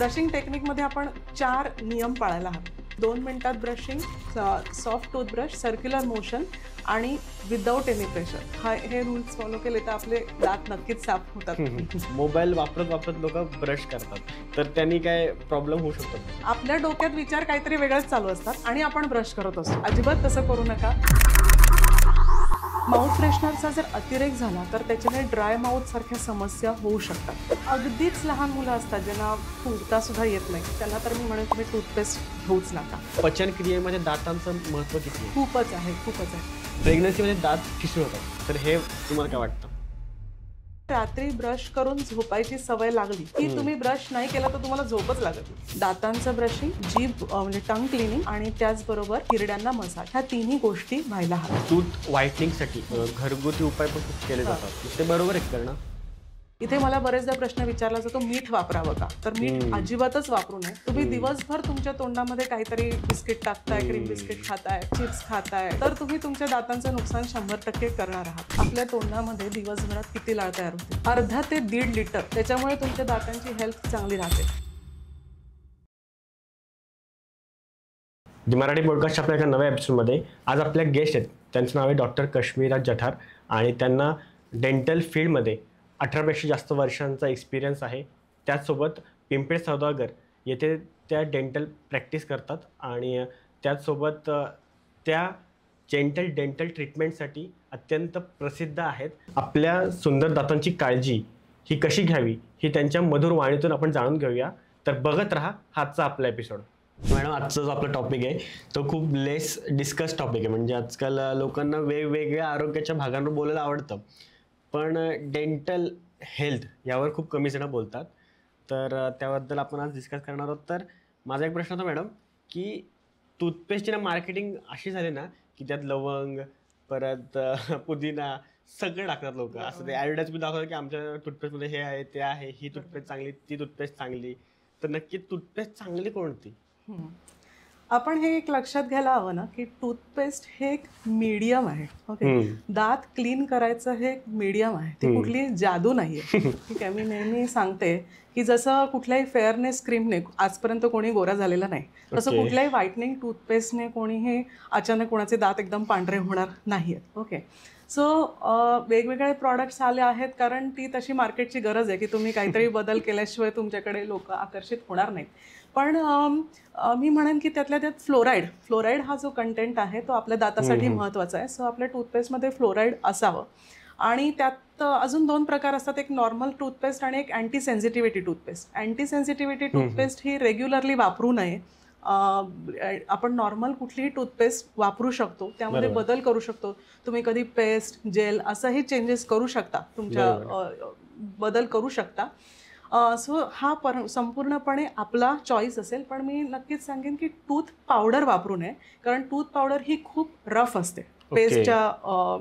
Brushing टेक्निकमध्ये आपण 4 नियम पाळायला हवे. 2 मिनिटात brushing, soft toothbrush, circular motion आणि विदाउट एनी प्रेशर. हे रूल्स फॉलो केले तर आपले दात नक्कीच साफ होतात. मोबाईल वापरत लोक ब्रश करतात, तर त्यांनी काय प्रॉब्लेम होऊ शकतो? आपल्या डोक्यात विचार काहीतरी वेगळेच चालू असतात आणि आपण ब्रश करत असतो. अजिबात तसं करू नका. माउथ फ्रेशनरचा जर अतिरेक झाला तर त्याच्याने ड्राय माउथ सारख्या समस्या होऊ शकतात. अगदीच लहान मुलं असतात ज्यांना फुंकता सुद्धा येत नाही, त्यांना तर मी म्हणेन तुम्ही टूथपेस्ट घेऊच नका. पचनक्रियेमध्ये दातांचं महत्त्व किती आहे? खूपच आहे. प्रेग्नन्सीमध्ये दात ठिसूळ होतात, तर हे तुम्हाला काय वाटतं? रात्री ब्रश करून झोपायची सवय लागली की तुम्ही ब्रश नाही केला तर तुम्हाला झोपच लागत नाही. दातांचं ब्रशिंग, जीभ म्हणजे टंग क्लिनिंग आणि त्याचबरोबर हिरड्यांना मसाज, ह्या तिन्ही गोष्टी व्हायला हव्या. टूथ व्हाईटनिंगसाठी घरगुती उपाय पण खूप केले जातात, ते बरोबर आहे करणं? इथे मला बरेचदा प्रश्न विचारला जातो, मीठ वापरावं का? तर मीठ अजिबातच वापरू नये. तुम्ही दिवसभर तुमच्या तोंडामध्ये काहीतरी बिस्किट टाकताय, क्रीम बिस्किट खाताय, चिप्स खाताय, तर तुम्ही तुमच्या दातांचं नुकसान 100% करणार आहात. आपल्या तोंडामध्ये दिवसभरात किती लाळ तयार होते? अर्धा ते 1.5 लिटर. त्याच्यामुळे तुमच्या दातांची हेल्थ चांगली राहते. मराठी पॉडकास्ट आपल्या एका नव्या एपिसोडमध्ये आज आपल्या गेस्ट आहेत. त्यांचं नाव आहे डॉक्टर कश्मीरा जठार आणि त्यांना डेंटल फील्डमध्ये 18पेक्षा जास्त वर्षांचा एक्सपिरियन्स आहे. त्याचसोबत पिंपळे सौदागर येथे त्या डेंटल प्रॅक्टिस करतात आणि त्याचसोबत त्या डेंटल ट्रीटमेंटसाठी अत्यंत प्रसिद्ध आहेत. आपल्या सुंदर दातांची काळजी ही कशी घ्यावी ही त्यांच्या मधुर वाणीतून आपण जाणून घेऊया. तर बघत राहा आजचा आपला एपिसोड. मॅडम, आजचा जो आपला टॉपिक आहे तो खूप लेस डिस्कस टॉपिक आहे. म्हणजे आजकाल लोकांना वेगवेगळ्या आरोग्याच्या भागांवर बोलायला आवडतं, पण डेंटल हेल्थ यावर खूप कमी जण बोलतात. तर त्याबद्दल आपण आज डिस्कस करणार आहोत. तर माझा एक प्रश्न होता मॅडम, की टूथपेस्टची ना मार्केटिंग अशी झाली ना की त्यात लवंग, परत पुदिना सगळं टाकतात लोक. असं ते ॲडव्हर्टाईजमेंट दाखवतात की आमच्या टूथपेस्टमध्ये हे आहे, ते आहे, ही टूथपेस्ट चांगली, ती टूथपेस्ट चांगली. तर नक्की टूथपेस्ट चांगली कोणती? आपण हे एक लक्षात घ्यायला हवं ना की टूथपेस्ट हे एक मीडियम आहे. ओके, दात क्लीन करायचं हे एक मीडियम आहे, ती कुठली जादू नाहीये. ठीक आहे, मी नेहमी सांगते की जसं कुठल्याही फेअरनेस क्रीमने आजपर्यंत कोणी गोरा झालेला नाही, तसं कुठल्याही व्हाईटनिंग टूथपेस्टने कोणीही अचानक कोणाचे दात एकदम पांढरे होणार नाहीत. ओके, सो वेगवेगळे प्रॉडक्ट्स आले आहेत कारण ती तशी मार्केटची गरज आहे की तुम्ही काहीतरी बदल केल्याशिवाय तुमच्याकडे लोक आकर्षित होणार नाहीत. पण मी म्हणेन की त्यातल्या त्यात फ्लोराईड हा जो कंटेंट आहे तो आपल्या दातासाठी महत्त्वाचा आहे. सो आपल्या टूथपेस्टमध्ये फ्लोराईड असावं. आणि त्यात अजून 2 प्रकार असतात, एक नॉर्मल टूथपेस्ट आणि एक anti sensitivity toothpaste. Anti sensitivity toothpaste ही रेग्युलरली वापरू नये. आपण नॉर्मल कुठलीही टूथपेस्ट वापरू शकतो, त्यामध्ये बदल करू शकतो. तुम्ही कधी पेस्ट, जेल असंही चेंजेस करू शकता, तुमच्या बदल करू शकता. सो हा संपूर्णपणे आपला चॉईस असेल. पण मी नक्कीच सांगेन की टूथ पावडर वापरू नये, कारण टूथ पावडर ही खूप रफ असते पेस्टच्या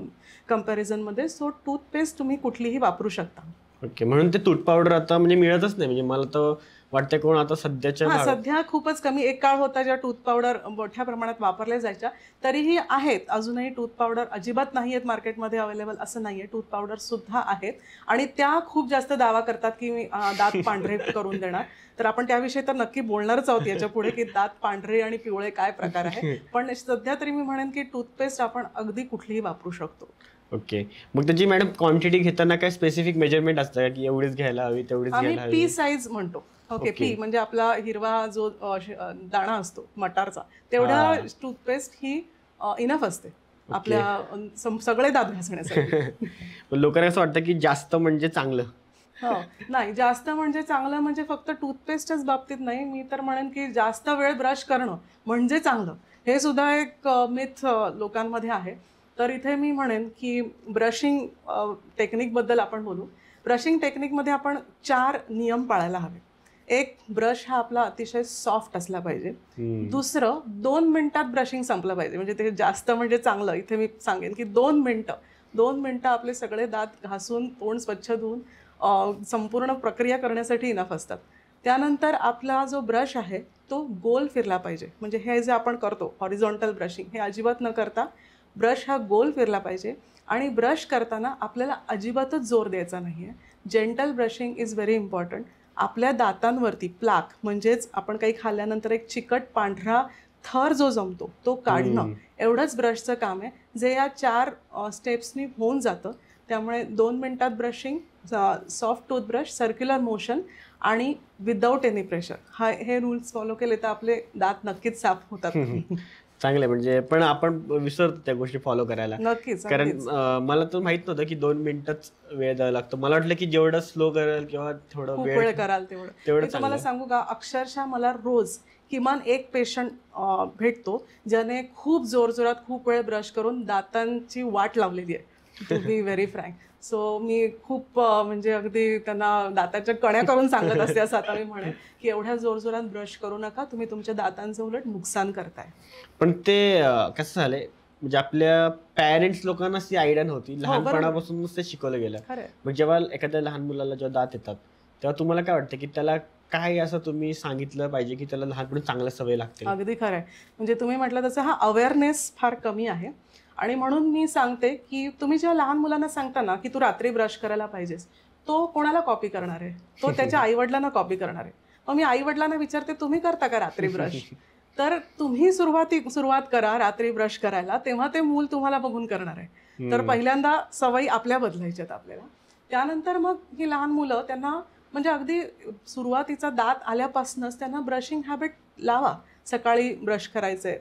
कम्पॅरिझनमध्ये. सो टूथपेस्ट तुम्ही कुठलीही वापरू शकता. ओके, म्हणून ते टूथ पावडर आता म्हणजे मिळतच नाही. म्हणजे मला तर वाटतं कोण आता सध्या खूपच कमी. एक काळ होता ज्या टूथ पावडर मोठ्या प्रमाणात वापरल्या जायच्या. तरीही आहेत अजूनही टूथ पावडर, अजिबात नाही आहेत मार्केटमध्ये अवेलेबल असं नाही आहे. टूथ पावडर सुद्धा आहेत आणि त्या खूप जास्त दावा करतात की मी दात पांढरे करून देणार. तर आपण त्याविषयी तर नक्की बोलणारच आहोत याच्या पुढे की दात पांढरे आणि पिवळे काय प्रकार आहे. पण सध्या तरी मी म्हणेन की टूथपेस्ट आपण अगदी कुठलीही वापरू शकतो. ओके, मग त्याची मॅडम क्वांटिटी घेताना काय स्पेसिफिक मेजरमेंट असतं का की एवढीच घ्यायला हवी, तेवढीच घ्यायला हवी? पी साईज म्हणतो. ओके, पी म्हणजे आपला हिरवा जो दाणा असतो मटारचा, तेवढा टूथपेस्ट ही इनफ असते आपल्या सगळे दात घासण्यासाठी. लोकांना असं वाटतं की जास्त म्हणजे चांगलं. नाही, जास्त म्हणजे चांगलं म्हणजे फक्त टूथपेस्टच्याच बाबतीत नाही. मी तर म्हणेन की जास्त वेळ ब्रश करणं म्हणजे चांगलं, हे सुद्धा एक मिथ लोकांमध्ये आहे. तर इथे मी म्हणेन की ब्रशिंग टेक्निकबद्दल आपण बोलू. ब्रशिंग टेक्निकमध्ये आपण 4 नियम पाळायला हवे. एक, ब्रश हा आपला अतिशय सॉफ्ट असला पाहिजे. दुसरं, 2 मिनिटात ब्रशिंग संपलं पाहिजे. म्हणजे ते जास्त म्हणजे चांगलं. इथे मी सांगेन की 2 मिनिटं आपले सगळे दात घासून, तोंड स्वच्छ धुवून संपूर्ण प्रक्रिया करण्यासाठी इनफ असतात. त्यानंतर आपला जो ब्रश आहे तो गोल फिरला पाहिजे. म्हणजे हे जे आपण करतो हॉरिझॉन्टल ब्रशिंग, हे अजिबात न करता ब्रश हा गोल फिरला पाहिजे. आणि ब्रश करताना आपल्याला अजिबातच जोर द्यायचा नाही आहे. Gentle brushing is very important. आपल्या दातांवरती प्लाक म्हणजेच आपण काही खाल्ल्यानंतर एक चिकट पांढरा थर जो जमतो तो काढणं एवढंच ब्रशचं काम आहे, जे या 4 स्टेप्सनी होऊन जातं. त्यामुळे 2 मिनिटात brushing, soft toothbrush, circular motion आणि विदाऊट एनी प्रेशर, हे रूल्स फॉलो केले तर आपले दात नक्कीच साफ होतात. चांगलं आहे. म्हणजे पण आपण विसरतो त्या गोष्टी फॉलो करायला. नक्कीच. कारण मला तर माहित नव्हतं की 2 मिनिटच वेळ द्यावा लागतो. मला वाटलं की जेवढं स्लो करेल किंवा थोडं खूप वेळ वेळ कराल तेवढं. मी तुम्हाला सांगू का, अक्षरशः मला रोज किमान एक पेशंट भेटतो ज्याने खूप जोरजोरात खूप वेळ ब्रश करून दातांची वाट लावलेली आहे, to be very frank. So मी खूप म्हणजे अगदी त्यांना दाताच्या कण्या करून सांगत असते, असं आता मी म्हणेन की एवढ्या जोरजोरात ब्रश करू नका, तुम्ही तुमच्या दातांचं उलट नुकसान करताय. पण ते कसं झालंय, म्हणजे आपल्या पॅरेंट्स लोकांना ती आयडिया नव्हती, लहानपणापासूनच ते शिकवलं गेलं. मग जेव्हा एखाद्या लहान मुलाला जेव्हा दात येतात तेव्हा तुम्हाला काय वाटतं की त्याला काय असं तुम्ही सांगितलं पाहिजे की त्याला लहानपणी चांगल्या सवय लागते? अगदी खरं आहे. म्हणजे तुम्ही म्हटलं तसं हा अवेअरनेस फार कमी आहे आणि म्हणून मी सांगते की तुम्ही जेव्हा लहान मुलांना सांगता ना की तू रात्री ब्रश करायला पाहिजेस, तो कोणाला कॉपी करणार आहे? तो त्याच्या आईवडिलांना कॉपी करणार आहे. मग मी आईवडिलांना विचारते, तुम्ही करता का रात्री ब्रश? तर तुम्ही सुरुवात करा रात्री ब्रश करायला, तेव्हा ते मूल तुम्हाला बघून करणार आहे. तर पहिल्यांदा सवयी आपल्या बदलायच्यात आपल्याला. त्यानंतर मग ही लहान मुलं, त्यांना म्हणजे अगदी सुरुवातीचा दात आल्यापासूनच त्यांना ब्रशिंग हॅबिट लावा. सकाळी ब्रश करायचंय,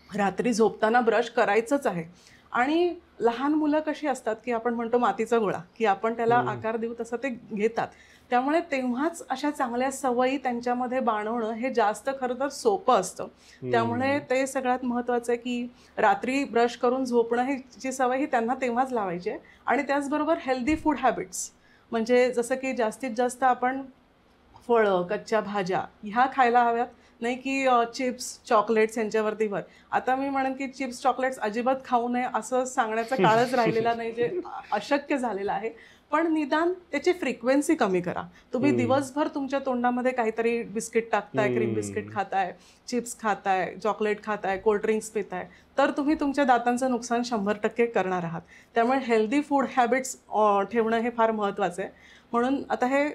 रात्री झोपताना ब्रश करायचंच आहे. आणि लहान मुलं कशी असतात की आपण म्हणतो मातीचा गोळा, की आपण त्याला आकार देऊ तसं ते घेतात. त्यामुळे तेव्हाच अशा चांगल्या सवयी त्यांच्यामध्ये बाणवणं हे जास्त खरं तर सोपं असतं. त्यामुळे ते सगळ्यात महत्त्वाचं आहे की रात्री ब्रश करून झोपणं ची सवय ही त्यांना तेव्हाच लावायची आहे. आणि त्याचबरोबर हेल्दी फूड हॅबिट्स, म्हणजे जसं की जास्तीत जास्त आपण फळं, कच्च्या भाज्या ह्या खायला हव्यात, नाही की चिप्स, चॉकलेट्स यांच्यावरती भर. आता मी म्हणेन की चिप्स, चॉकलेट्स अजिबात खाऊ नये असं सांगण्याचा काळच राहिलेला नाही, जे अशक्य झालेलं आहे. पण निदान त्याची फ्रिक्वेन्सी कमी करा. तुम्ही दिवसभर तुमच्या तोंडामध्ये काहीतरी बिस्किट टाकताय, क्रीम बिस्किट खाताय, चिप्स खाताय, चॉकलेट खाताय, कोल्ड्रिंक्स पिताय, तर तुम्ही तुमच्या दातांचं नुकसान 100% करणार आहात. त्यामुळे हेल्दी फूड हॅबिट्स ठेवणं हे फार महत्त्वाचं आहे. म्हणून आता हे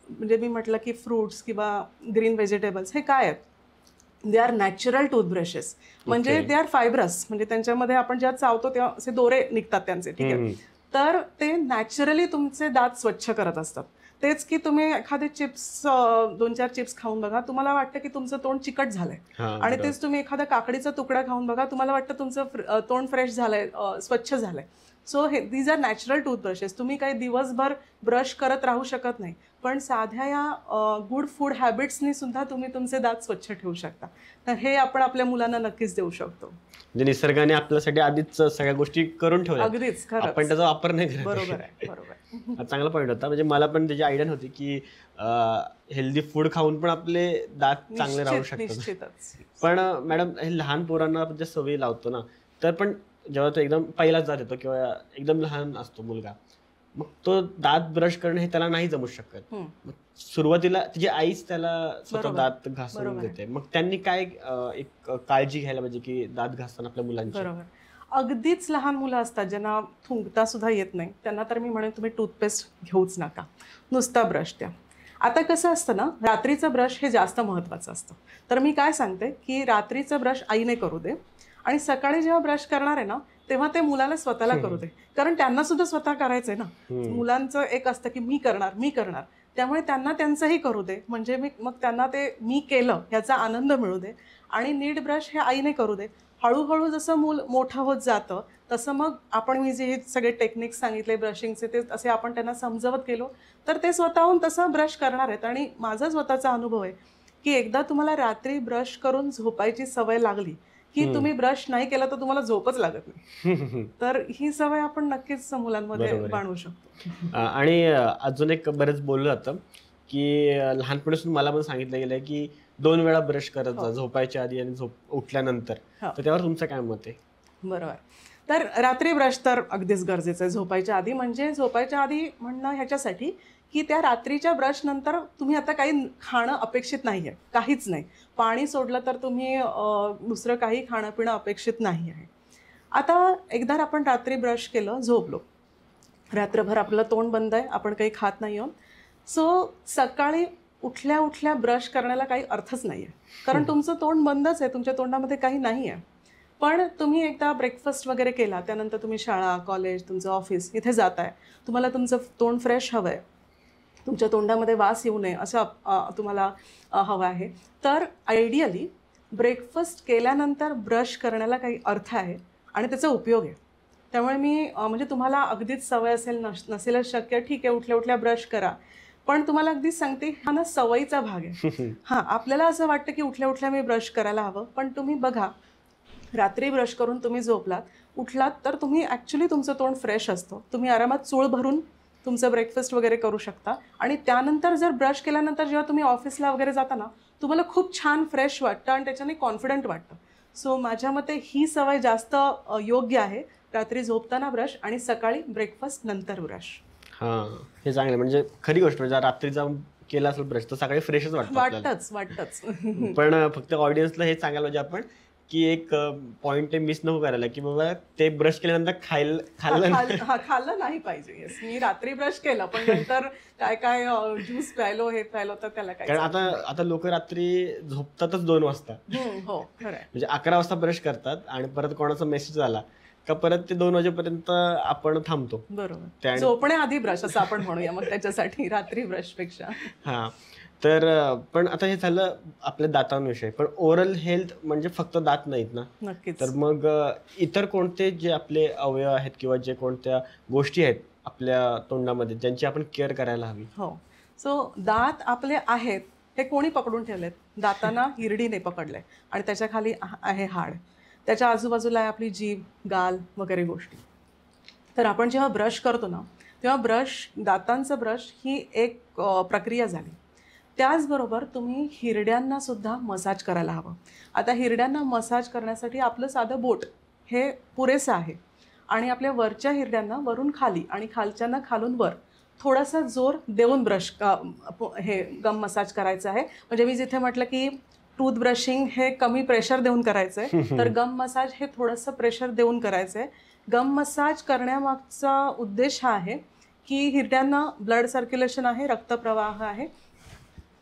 म्हणजे मी म्हटलं की फ्रूट्स किंवा ग्रीन व्हेजिटेबल्स हे काय आहेत? They are natural toothbrushes. म्हणजे दे आर फायब्रस, म्हणजे त्यांच्यामध्ये आपण जेव्हा चावतो तेव्हा असे दोरे निघतात त्यांचे, ठीक आहे. तर ते नॅचरली तुमचे दात स्वच्छ करत असतात. तेच की तुम्ही एखादे चिप्स, 2-4 चिप्स खाऊन बघा, तुम्हाला वाटतं की तुमचं तोंड चिकट झालंय. आणि तेच तुम्ही एखादा काकडीचा तुकडा खाऊन बघा, तुम्हाला वाटतं तुमचं तोंड फ्रेश झालंय, स्वच्छ झालंय. सो हे दीज आर नॅचरल टूथब्रशेस. तुम्ही काही दिवसभर ब्रश करत राहू शकत नाही, पण साध्या या गुड फूड हॅबिट्सनी सुद्धा तुम्ही तुमचे दात स्वच्छ ठेवू शकता. तर हे आपण आपल्या मुलांना नक्कीच देऊ शकतो. म्हणजे निसर्गाने आपल्यासाठी आधीच सगळ्या गोष्टी करून ठेवल्या, अगदीच खरं, आपण त्याचा वापर नाही करत. बरोबर आहे, बरोबर. हा चांगला पॉईंट होता. म्हणजे मला पण त्याची आयडिया नव्हती की हेल्दी फूड खाऊन पण आपले दात चांगले राहू शकतात. पण मॅडम, हे लहान पोरांना आपण ज्या सवयी लावतो ना, तर पण जेव्हा तो एकदम पहिलाच दात येतो किंवा एकदम लहान असतो मुलगा, मग तो दात ब्रश करणं हे त्याला नाही जमू शकत. सुरुवातीला त्याची आईच त्याला स्वतः दात घासून देते. मग त्यांनी काय एक काळजी घ्यायला पाहिजे की दात घासताना आपल्या मुलांची? बरोबर. अगदीच लहान मुलं असतात ज्यांना थुंकता सुद्धा येत नाही, त्यांना तर मी म्हणेन तुम्ही टूथपेस्ट घेऊच नका, नुसता ब्रश द्या. आता कसं असतं ना, रात्रीचं ब्रश हे जास्त महत्त्वाचं असतं. तर मी काय सांगते की रात्रीचं ब्रश आईने करू दे आणि सकाळी जेव्हा ब्रश करणार आहे ना, तेव्हा ते मुलाला स्वतःला करू दे. कारण त्यांना सुद्धा स्वतः करायचं आहे ना. मुलांचं एक असतं की मी करणार, त्यामुळे त्यांना त्यांचंही करू दे. म्हणजे मग त्यांना ते मी केलं याचा आनंद मिळू दे. आणि नीट ब्रश हे आईने करू दे. हळूहळू जसं मूल मोठं होत जातं तसं मग आपण मी जे हे सगळे टेक्निक्स सांगितले ब्रशिंगचे, ते असे आपण त्यांना समजवत गेलो तर ते स्वतःहून तसं ब्रश करणार आहेत. आणि माझा स्वतःचा अनुभव आहे की एकदा तुम्हाला रात्री ब्रश करून झोपायची सवय लागली की तुम्ही ब्रश नाही केला तर तुम्हाला झोपच लागत नाही. तर ही सवय आपण नक्कीच मुलांमध्ये बाळगू शकतो. आणि अजून एक बरेच बोललं जातं की लहानपणापासून मला पण सांगितलं गेलं की 2 वेळा ब्रश करत जा, झोपायच्या आधी आणि उठल्यानंतर. तर त्यावर तुमचं काय मत आहे? बरोबर. तर रात्री ब्रश तर अगदीच गरजेचं आहे झोपायच्या आधी. म्हणजे झोपायच्या आधी म्हणणं ह्याच्यासाठी की त्या रात्रीच्या ब्रश नंतर तुम्ही आता काही खाणं अपेक्षित नाही आहे, काहीच नाही. पाणी सोडलं तर तुम्ही दुसरं काही खाणं पिणं अपेक्षित नाही आहे. आता एकदा आपण रात्री ब्रश केलं, झोपलो, रात्रभर आपलं तोंड बंद आहे, आपण काही खात नाही आहोत, सो सकाळी उठल्या उठल्या ब्रश करण्याला काही अर्थच नाही आहे, कारण तुमचं तोंड बंदच आहे, तुमच्या तोंडामध्ये काही नाही आहे. पण तुम्ही एकदा ब्रेकफास्ट वगैरे केला, त्यानंतर तुम्ही शाळा, कॉलेज, तुमचं ऑफिस इथे जाताय, तुम्हाला तुमचं तोंड फ्रेश हवं आहे, तुमच्या तोंडामध्ये वास येऊ नये असं तुम्हाला हवं आहे, तर आयडियली ब्रेकफास्ट केल्यानंतर ब्रश करण्याला काही अर्थ आहे आणि त्याचा उपयोग आहे. त्यामुळे मी म्हणजे तुम्हाला अगदीच सवय असेल नसेलच शक्य, ठीक आहे, उठल्या उठल्या ब्रश करा. पण तुम्हाला अगदीच सांगते, हा ना सवयीचा भाग आहे. हां, आपल्याला असं वाटतं की उठल्या उठल्या मी ब्रश करायला हवं, पण तुम्ही बघा, रात्री ब्रश करून तुम्ही झोपलात, उठलात तर तुम्ही ॲक्च्युली तुमचं तोंड फ्रेश असतं, तुम्ही आरामात चूळ भरून तुमचं ब्रेकफास्ट वगैरे करू शकता. आणि त्यानंतर जर ब्रश केल्यानंतर जेव्हा तुम्ही ऑफिसला वगैरे जाता ना, तुम्हाला खूप छान फ्रेश वाटतं आणि त्याच्याने कॉन्फिडंट वाटतं. सो माझ्या मते ही सवय जास्त योग्य आहे, रात्री झोपताना ब्रश आणि सकाळी ब्रेकफास्ट नंतर ब्रश. हां, हे चांगलं, म्हणजे खरी गोष्ट, म्हणजे रात्री जाऊन केला असेल ब्रश तर सकाळी फ्रेशच वाटतंच. पण फक्त ऑडियन्सला हे सांगायला पाहिजे आपण की एक पॉइंट ते मिस नको करायला, की बाबा ते ब्रश केल्यानंतर खाल्लं नाही पाहिजे. येस, मी रात्री ब्रश केलं, पण नंतर काय काय ज्यूस प्यायलो, हे प्यायलो, तर त्याला काय. कारण आता लोक रात्री झोपतातच 2 वाजता. हो, खरं आहे. म्हणजे 11 वाजता ब्रश करतात आणि परत कोणाचा मेसेज आला का परत ते 2 वाजेपर्यंत आपण थांबतो. बरोबर, झोपण्याआधी ब्रश असं आपण म्हणूया मग त्याच्यासाठी, रात्री ब्रशपेक्षा. हां, तर पण आता हे झालं आपल्या दातांविषयी, पण ओरल हेल्थ म्हणजे फक्त दात नाहीत ना. नक्कीच. तर मग इतर कोणते जे आपले अवयव आहेत किंवा जे कोणत्या गोष्टी आहेत आपल्या तोंडामध्ये ज्यांची आपण केअर करायला हवी? हो, सो दात आपले आहेत, हे कोणी पकडून ठेवलेत? दातांना हिरडीने पकडलंय आणि त्याच्या खाली आहे हाड, त्याच्या आजूबाजूला आहे आपली जीभ, गाल वगैरे गोष्टी. तर आपण जेव्हा ब्रश करतो ना, तेव्हा दातांचं ब्रश ही एक प्रक्रिया झाली. त्याचबरोबर तुम्ही हिरड्यांना सुद्धा मसाज करायला हवं. आता हिरड्यांना मसाज करण्यासाठी आपलं साधं बोट हे पुरेसं आहे आणि आपल्या वरच्या हिरड्यांना वरून खाली आणि खालच्यांना खालून वर थोडासा जोर देऊन हे गम मसाज करायचं आहे. म्हणजे मी जिथे म्हटलं की टूथ ब्रशिंग हे कमी प्रेशर देऊन करायचं आहे, तर गम मसाज हे थोडंसं प्रेशर देऊन करायचं आहे. गम मसाज करण्यामागचा उद्देश हा आहे की हिरड्यांना ब्लड सर्क्युलेशन आहे, रक्तप्रवाह आहे.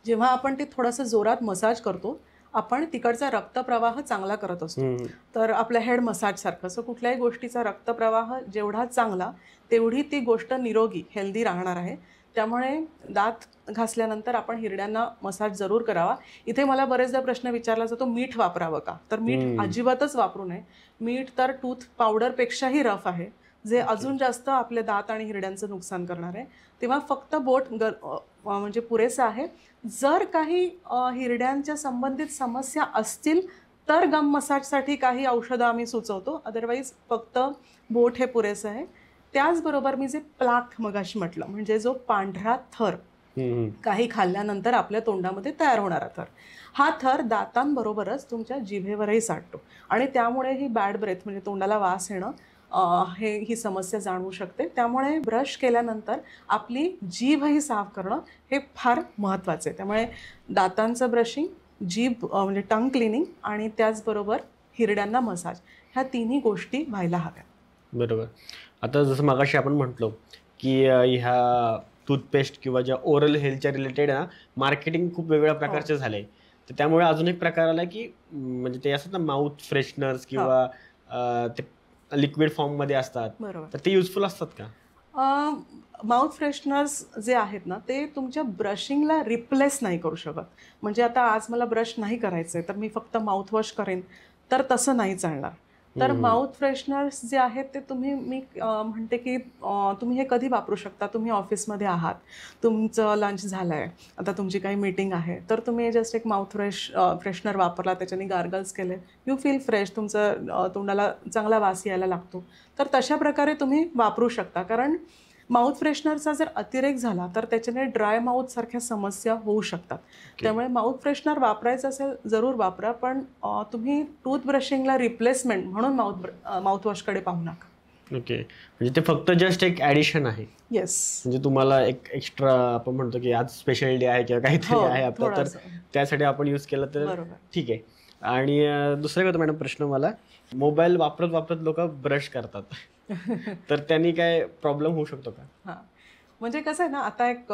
जेव्हा आपण ते थोडंसं जोरात मसाज करतो, आपण तिकडचा रक्तप्रवाह चांगला करत असतो. तर आपल्या हेड मसाजसारखं. सो कुठल्याही गोष्टीचा रक्तप्रवाह जेवढा चांगला, तेवढी ती गोष्ट निरोगी, हेल्दी राहणार आहे. त्यामुळे दात घासल्यानंतर आपण हिरड्यांना मसाज जरूर करावा. इथे मला बरेचदा प्रश्न विचारला जातो, मीठ वापरावं का? तर मीठ अजिबातच वापरू नये. मीठ तर टूथ पावडरपेक्षाही रफ आहे, जे अजून जास्त आपले दात आणि हिरड्यांचं नुकसान करणार आहे. तेव्हा फक्त बोट म्हणजे पुरेसं आहे. जर काही हिरड्यांच्या संबंधित समस्या असतील तर गम मसाजसाठी काही औषधं आम्ही सुचवतो, अदरवाईज फक्त बोट हे पुरेसं आहे. त्याचबरोबर मी जे प्लाक मगाशी म्हटलं, म्हणजे जो पांढरा थर काही खाल्ल्यानंतर आपल्या तोंडामध्ये तयार होणारा थर, हा थर दातांबरोबरच तुमच्या जिभेवरही साठतो आणि त्यामुळे ही बॅड ब्रेथ म्हणजे तोंडाला वास येणं ही समस्या जाणवू शकते. त्यामुळे ब्रश केल्यानंतर आपली जीभही साफ करणं हे फार महत्त्वाचं आहे. त्यामुळे दातांचं ब्रशिंग, जीभ म्हणजे टंग क्लिनिंग आणि त्याचबरोबर हिरड्यांना मसाज, ह्या तिन्ही गोष्टी व्हायला हव्या. बरोबर. आता जसं मगाशी आपण म्हटलो की ह्या टूथपेस्ट किंवा ज्या ओरल हेल्थच्या रिलेटेड ना मार्केटिंग खूप वेगवेगळ्या प्रकारचे झाले, तर त्यामुळे अजून एक प्रकार आला की म्हणजे ते असतात ना माउथ फ्रेशनर्स किंवा ते लिक्विड फॉर्ममध्ये असतात, तर ते युजफुल असतात का? माउथ फ्रेशनर्स जे आहेत ना, ते तुमच्या ब्रशिंगला रिप्लेस नाही करू शकत. म्हणजे आता आज मला ब्रश नाही करायचं आहे, तर मी फक्त माउथवॉश करेन, तर तसं नाही चालणार. तर माउथ फ्रेशनर्स जे आहेत ते मी म्हणते की तुम्ही हे कधी वापरू शकता? तुम्ही ऑफिसमध्ये आहात, तुमचं लंच झालं आहे, आता तुमची काही मीटिंग आहे, तर तुम्ही जस्ट एक माउथ फ्रेशनर वापरला, त्याच्याने गार्गल्स केले, यू फील फ्रेश, तुमचं तोंडाला चांगला वास यायला लागतो. तर तशा प्रकारे तुम्ही वापरू शकता. कारण माउथ फ्रेशनरचा जर अतिरेक झाला तर त्याच्याने ड्राय माउथसारख्या समस्या होऊ शकतात. त्यामुळे माउथ फ्रेशनर वापरायचं असेल जरूर वापरा, पण तुम्ही टूथ ब्रशिंगला रिप्लेसमेंट म्हणून माउथवॉशकडे पाहू नका. ओके, म्हणजे ते फक्त जस्ट एक ॲडिशन आहे. येस, म्हणजे तुम्हाला एक एक्स्ट्रा आपण म्हणतो की आज स्पेशल डे आहे किंवा काहीतरी आहे आता, तर त्यासाठी आपण यूज केलं तर ठीक आहे. आणि दुसरा काय मॅडम प्रश्न, मला मोबाईल वापरत वापरत लोक ब्रश करतात तर त्यांनी काय प्रॉब्लेम होऊ शकतो का? हां, म्हणजे कसं आहे ना, आता एक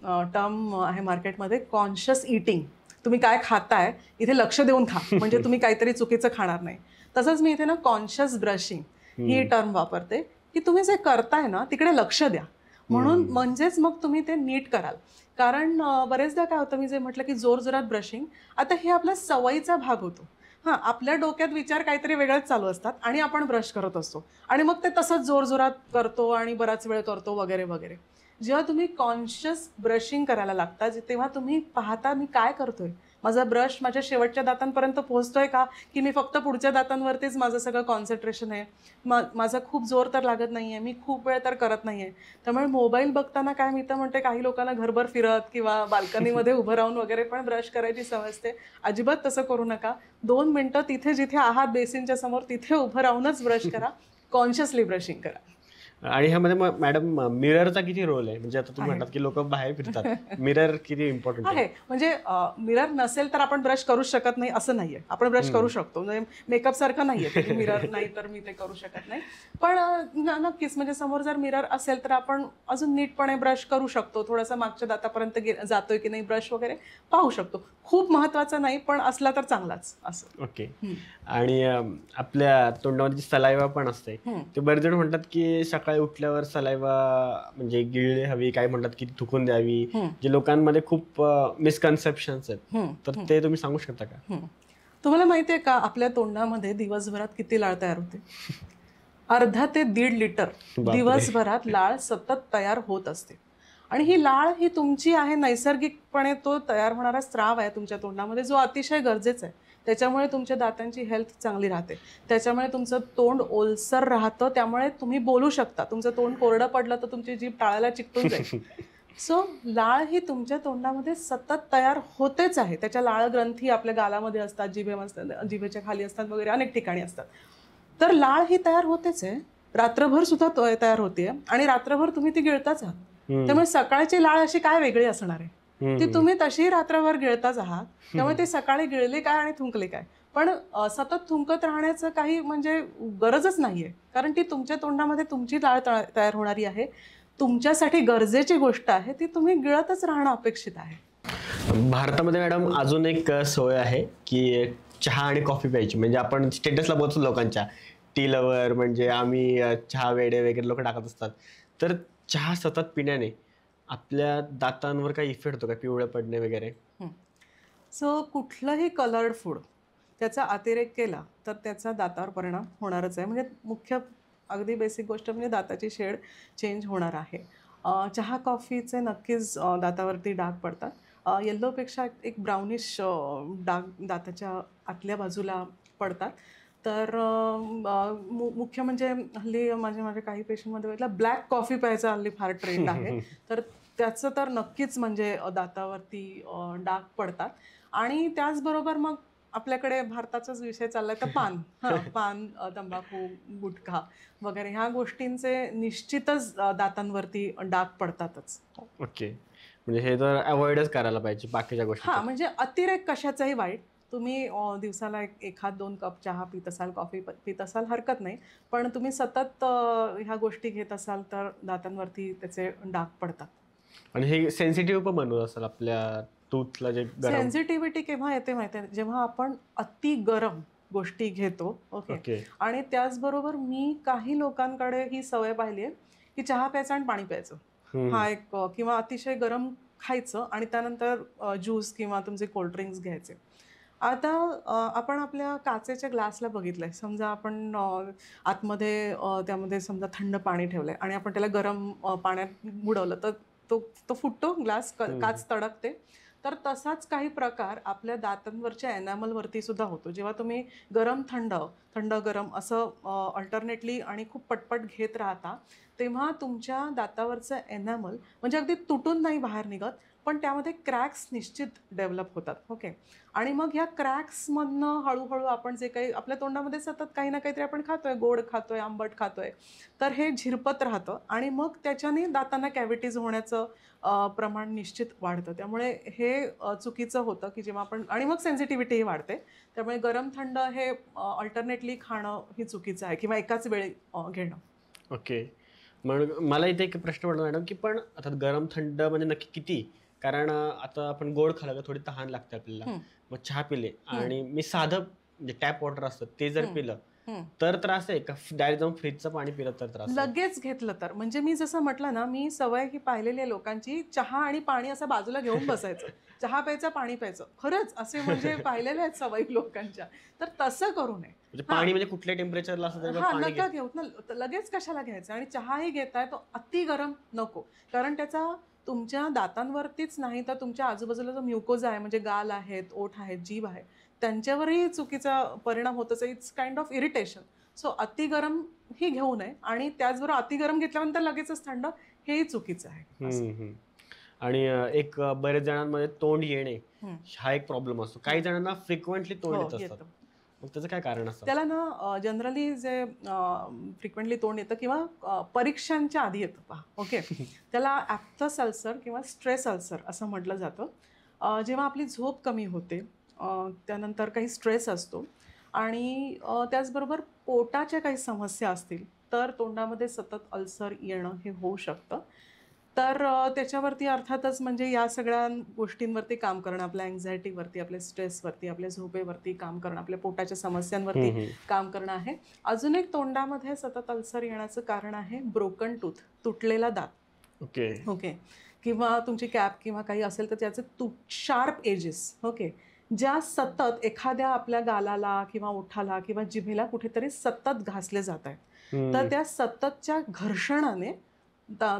टर्म आहे मार्केटमध्ये, कॉन्शियस इटिंग. तुम्ही काय खाताय इथे लक्ष देऊन खा, म्हणजे तुम्ही काहीतरी चुकीचं खाणार नाही. तसंच मी इथे ना कॉन्शियस ब्रशिंग ही टर्म वापरते, की तुम्ही जे करताय ना तिकडे लक्ष द्या, म्हणून म्हणजेच मग तुम्ही ते नीट कराल. कारण बरेचदा काय होतं, मी जे म्हटलं की जोरजोरात ब्रशिंग, आता हे आपल्या सवयीचा भाग होतो. हां, आपल्या डोक्यात विचार काहीतरी वेगळेच चालू असतात आणि आपण ब्रश करत असतो आणि मग ते तसंच जोरजोरात करतो आणि बराच वेळ करतो वगैरे वगैरे. जेव्हा तुम्ही कॉन्शियस ब्रशिंग करायला लागता, तेव्हा तुम्ही पाहता मी काय करतोय, माझा ब्रश माझ्या शेवटच्या दातांपर्यंत पोहोचतोय का, की मी फक्त पुढच्या दातांवरतीच माझं सगळं कॉन्सन्ट्रेशन आहे, माझा खूप जोर तर लागत नाही आहे, मी खूप वेळ तर करत नाही आहे. त्यामुळे मोबाईल बघताना काय, मी तर म्हणते काही लोकांना घरभर फिरत किंवा बाल्कनीमध्ये उभं राहून वगैरे पण ब्रश करायची सवय असते. अजिबात तसं करू नका. 2 मिनटं तिथे जिथे आहात बेसिनच्या समोर तिथे उभं राहूनच ब्रश करा, कॉन्शियसली ब्रशिंग करा. आणि ह्यामध्ये मॅडम मिररचा किती रोल आहे? म्हणजे आता तुम्ही म्हणतात की लोक बाहेर फिरतात, मिरर किती इम्पॉर्टंट आहे? म्हणजे मिरर नसेल तर आपण ब्रश करू शकत नाही असं नाहीये. आपण ब्रश करू शकतो, म्हणजे मेकअप सारखं नाहीये. मिरर नाही तर मी ते करू शकत नाही. पण नक्कीच म्हणजे समोर जर मिरर असेल तर आपण अजून नीटपणे ब्रश करू शकतो. थोडासा मागच्या दातापर्यंत जातोय की नाही ब्रश वगैरे पाहू शकतो. खूप महत्वाचं नाही, पण असला तर चांगलाच असं. ओके. आणि आपल्या तोंडामध्ये सलायवा पण असते, ते बरेच जण म्हणतात की सकाळी उठल्यावर सलायवा म्हणजे गिळली हवी, काय म्हणतात की थुकून द्यावी, जे लोकांमध्ये खूप मिसकन्सेप्शन्स आहेत, तर ते तुम्ही सांगू शकता का? तुम्हाला माहिती आहे का आपल्या तोंडामध्ये दिवसभरात किती लाळ तयार होते? अर्धा ते 1.5 लिटर दिवसभरात लाळ सतत तयार होत असते. आणि ही लाळ ही तुमची आहे, नैसर्गिकपणे तो तयार होणारा स्राव आहे तुमच्या तोंडामध्ये, जो अतिशय गरजेचा आहे. त्याच्यामुळे तुमच्या दातांची हेल्थ चांगली राहते, त्याच्यामुळे तुमचं तोंड ओलसर राहतं, त्यामुळे तुम्ही बोलू शकता. तुमचं तोंड कोरडं पडलं तर तुमची जीभ टाळायला चिकटून जाईल. सो लाळ ही तुमच्या तोंडामध्ये सतत तयार होतेच आहे. त्याच्या लाळ ग्रंथी आपल्या गालामध्ये असतात, जिभेच्या खाली असतात वगैरे अनेक ठिकाणी असतात. तर लाळ ही तयार होतेच आहे, रात्रभर सुद्धा तयार होते आणि रात्रभर तुम्ही ती गिळताच आहात. त्यामुळे सकाळची लाळ अशी काय वेगळी असणार आहे? ती तुम्ही तशी रात्रभर गिळताच आहात, त्यामुळे ती सकाळी गिळली काय आणि थुंकली काय. पण सतत थुंकत राहण्याचं काही म्हणजे गरजच नाहीये, कारण ती तुमच्या तोंडामध्ये तुमची लाळ तयार होणारी आहे. तुमच्यासाठी गरजेची गोष्ट आहे, ती तुम्ही गिळतच राहणं अपेक्षित आहे. भारतामध्ये मॅडम अजून एक सोय आहे की चहा आणि कॉफी प्यायची. म्हणजे आपण स्टेटसला बघतो लोकांच्या, टी लवर, म्हणजे आम्ही चहा वेडे वगैरे लोक टाकत असतात. तर चहा सतत पिण्याने आपल्या दातांवर काही इफेक्ट होतो का, पिवळं पडणे वगैरे? सो कुठलंही कलर्ड फूड त्याचा अतिरेक केला तर त्याचा दातावर परिणाम होणारच आहे. म्हणजे मुख्य अगदी बेसिक गोष्ट म्हणजे दाताची शेड चेंज होणार आहे. चहा कॉफीचे नक्कीच दातावरती डाग पडतात. येल्लोपेक्षा एक ब्राउनिश डाग दाताच्या आतल्या बाजूला पडतात. तर मुख्य म्हणजे हल्ली माझ्या काही पेशंटमध्ये बघितलं, ब्लॅक कॉफी प्यायचा हल्ली फार ट्रेंड आहे. तर त्याचं तर नक्कीच म्हणजे दातावरती डाग पडतात. आणि त्याचबरोबर मग आपल्याकडे भारताचाच विषय चाललाय तर पान, पान, तंबाखू, गुटखा वगैरे ह्या गोष्टींचे निश्चितच दातांवरती डाग पडतातच. ओके. म्हणजे हे तर अवॉइडच करायला पाहिजे बाकीच्या गोष्टी. हां, म्हणजे अतिरेक कशाचाही वाईट. तुम्ही दिवसाला 1-2 कप चहा पीत असाल, कॉफी पीत असाल हरकत नाही. पण तुम्ही सतत ह्या गोष्टी घेत असाल तर दातांवरती त्याचे डाग पडतात. आणि हे सेन्सिटिव्ह पण बनवत असेल आपल्या टूथला, जे गरम. सेन्सिटिव्हिटी केव्हा येते माहिती आहे? जेव्हा आपण अति गरम गोष्टी घेतो. ओके. आणि त्याचबरोबर मी काही लोकांकडे ही सवय पाहिली आहे की चहा प्यायचा आणि पाणी प्यायचं. हा एक किंवा अतिशय गरम खायचं आणि त्यानंतर ज्यूस किंवा तुमचे कोल्ड्रिंक्स घ्यायचे. आता आपण आपल्या काचेच्या ग्लासला बघितलंय. समजा आपण आतमध्ये त्यामध्ये समजा थंड पाणी ठेवलंय आणि आपण त्याला गरम पाण्यात बुडवलं तर तो फुटतो ग्लास, काच तडकते. तर तसाच काही प्रकार आपल्या दातांवरच्या एनॅमलवरती सुद्धा होतो. जेव्हा तुम्ही गरम थंड, थंड गरम असं अल्टरनेटली आणि खूप पटपट घेत राहता, तेव्हा तुमच्या दातावरचं एनॅमल म्हणजे अगदी तुटून नाही बाहेर निघत, पण त्यामध्ये क्रॅक्स निश्चित डेव्हलप होतात. ओके. आणि मग ह्या क्रॅक्समधनं हळूहळू आपण जे काही आपल्या तोंडामध्ये सतत काही ना काहीतरी आपण खातोय, गोड खातोय, आंबट खातोय, तर हे झिरपत राहतं आणि मग त्याच्याने दातांना कॅव्हिटीज होण्याचं प्रमाण निश्चित वाढतं. त्यामुळे हे चुकीचं होतं की जेव्हा आपण, आणि मग सेन्सिटिव्हिटीही वाढते. त्यामुळे गरम थंड हे अल्टरनेटली खाणं ही चुकीचं आहे किंवा एकाच वेळी घेणं. ओके. मग मला इथे एक प्रश्न पडतो मॅडम, की पण आता गरम थंड म्हणजे नक्की किती? कारण आता आपण गोड खाल्लं का थोडी तहान लागते आपल्याला. हं, मग चहा पिले हं, आणि मी साधं म्हणजे टॅप वॉटर असतं ते जर हं, पिलं, हं. तर त्रास आहे का? डायरेक्ट जाऊन फ्रीजचं पाणी पिलं तर त्रास आहे? लगेच घेतलं तर म्हणजे मी जसं म्हटलं ना, मी सवय ही पाहिलेली आहे लोकांची, चहा आणि पाणी असं बाजूला घेऊन बसायचं. चहा प्यायचा, पाणी प्यायचं. खरंच असे म्हणजे पाहिलेले आहेत सवयी लोकांच्या. तर तसं करू नये. म्हणजे हां, पाणी म्हणजे कुठल्याही टेम्परेचरला असलं तरी पण हां, पाणी नका घेऊत ना. लगेच कशाला घ्यायचं आणि चहाही घेताय तो अति गरम नको. कारण त्याचा तुमच्या दातांवरतीच नाही तर तुमच्या आजूबाजूला जो म्युकोजा आहे म्हणजे गाल आहेत, ओठ आहेत, जीभ आहे, त्यांच्यावरही चुकीचा परिणाम होत असेल. It's kind of irritation. So अति गरम ही घेऊ नये आणि त्याचबरोबर अति गरम घेतल्यानंतर लगेचच थंड हेही चुकीचं आहे असं. हं, हं. आणि एक बऱ्याच जणांमध्ये तोंड येणे हं. हा एक प्रॉब्लेम असतो. काही जणांना फ्रिक्वेंटली तोंड हो, येत असतात. येतं. मग त्याचं काय कारण असतं? त्याला ना जनरली जे फ्रिक्वेंटली तोंड येतं किंवा परीक्षांच्या आधी येतं पहा, ओके. त्याला ॲप्थस अल्सर किंवा स्ट्रेस अल्सर असं म्हटलं जातं. जेव्हा आपली झोप कमी होते, त्यानंतर काही स्ट्रेस असतो आणि त्याचबरोबर पोटाच्या काही समस्या असतील, तर तोंडामध्ये सतत अल्सर येणं हे होऊ शकतं. तर त्याच्यावरती अर्थातच म्हणजे या सगळ्या गोष्टींवरती काम करणं, आपल्या अँक्झायटीवरती, आपल्या स्ट्रेसवरती, आपल्या झोपेवरती काम करणं, आपल्या पोटाच्या समस्यांवरती हं, हं. काम करणं आहे. अजून एक तोंडामध्ये सतत अल्सर येण्याचं कारण आहे ब्रोकन टूथ, तुटलेला दात. ओके. ओके. किंवा तुमची कॅप किंवा काही असेल तर त्याचे शार्प एजेस, ओके. ज्या सतत एखाद्या आपल्या गालाला किंवा ओठाला किंवा जिभेला कुठेतरी सतत घासले जात आहेत. तर हं. त्या सततच्या घर्षणाने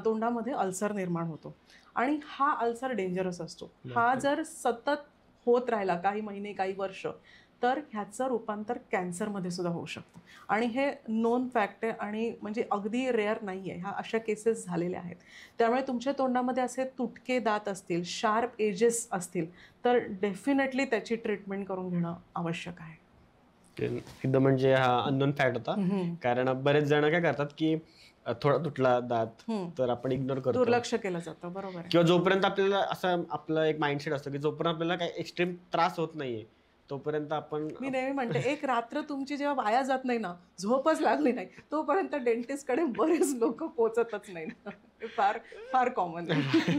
तोंडामध्ये अल्सर निर्माण होतो आणि हा अल्सर डेंजरस असतो. हा बापरे! जर सतत होत राहिला काही महिने, काही वर्ष, तर ह्याचं रूपांतर कॅन्सरमध्ये सुद्धा होऊ शकतं आणि हे नोन फॅक्ट आहे आणि म्हणजे अगदी रेअर नाही आहे. ह्या अशा केसेस झालेल्या आहेत. त्यामुळे तुमच्या तोंडामध्ये असे तुटके दात असतील, शार्प एजेस असतील, तर डेफिनेटली त्याची ट्रीटमेंट करून घेणं आवश्यक आहे. ते एकदम म्हणजे हा अननोन फॅक्ट होता. हं, कारण बरेच जण काय करतात, की थोडा तुटला दात, हं. तर आपण इग्नोर करतो. दुर्लक्ष केलं जातं. बरोबर आहे. किंवा जोपर्यंत आपल्याला असं आपलं एक माइंडसेट असतं, की जोपर्यंत आपल्याला काही एक्स्ट्रीम त्रास होत नाहीये, तोपर्यंत आपण मी नेहमी म्हणते, एक रात्र तुमची जेव्हा वाया जात नाही ना, झोपच लागली नाही, तोपर्यंत डेंटिस्टकडे बरेच लोकं पोहचतच नाहीत. हे फार फार कॉमन आहे.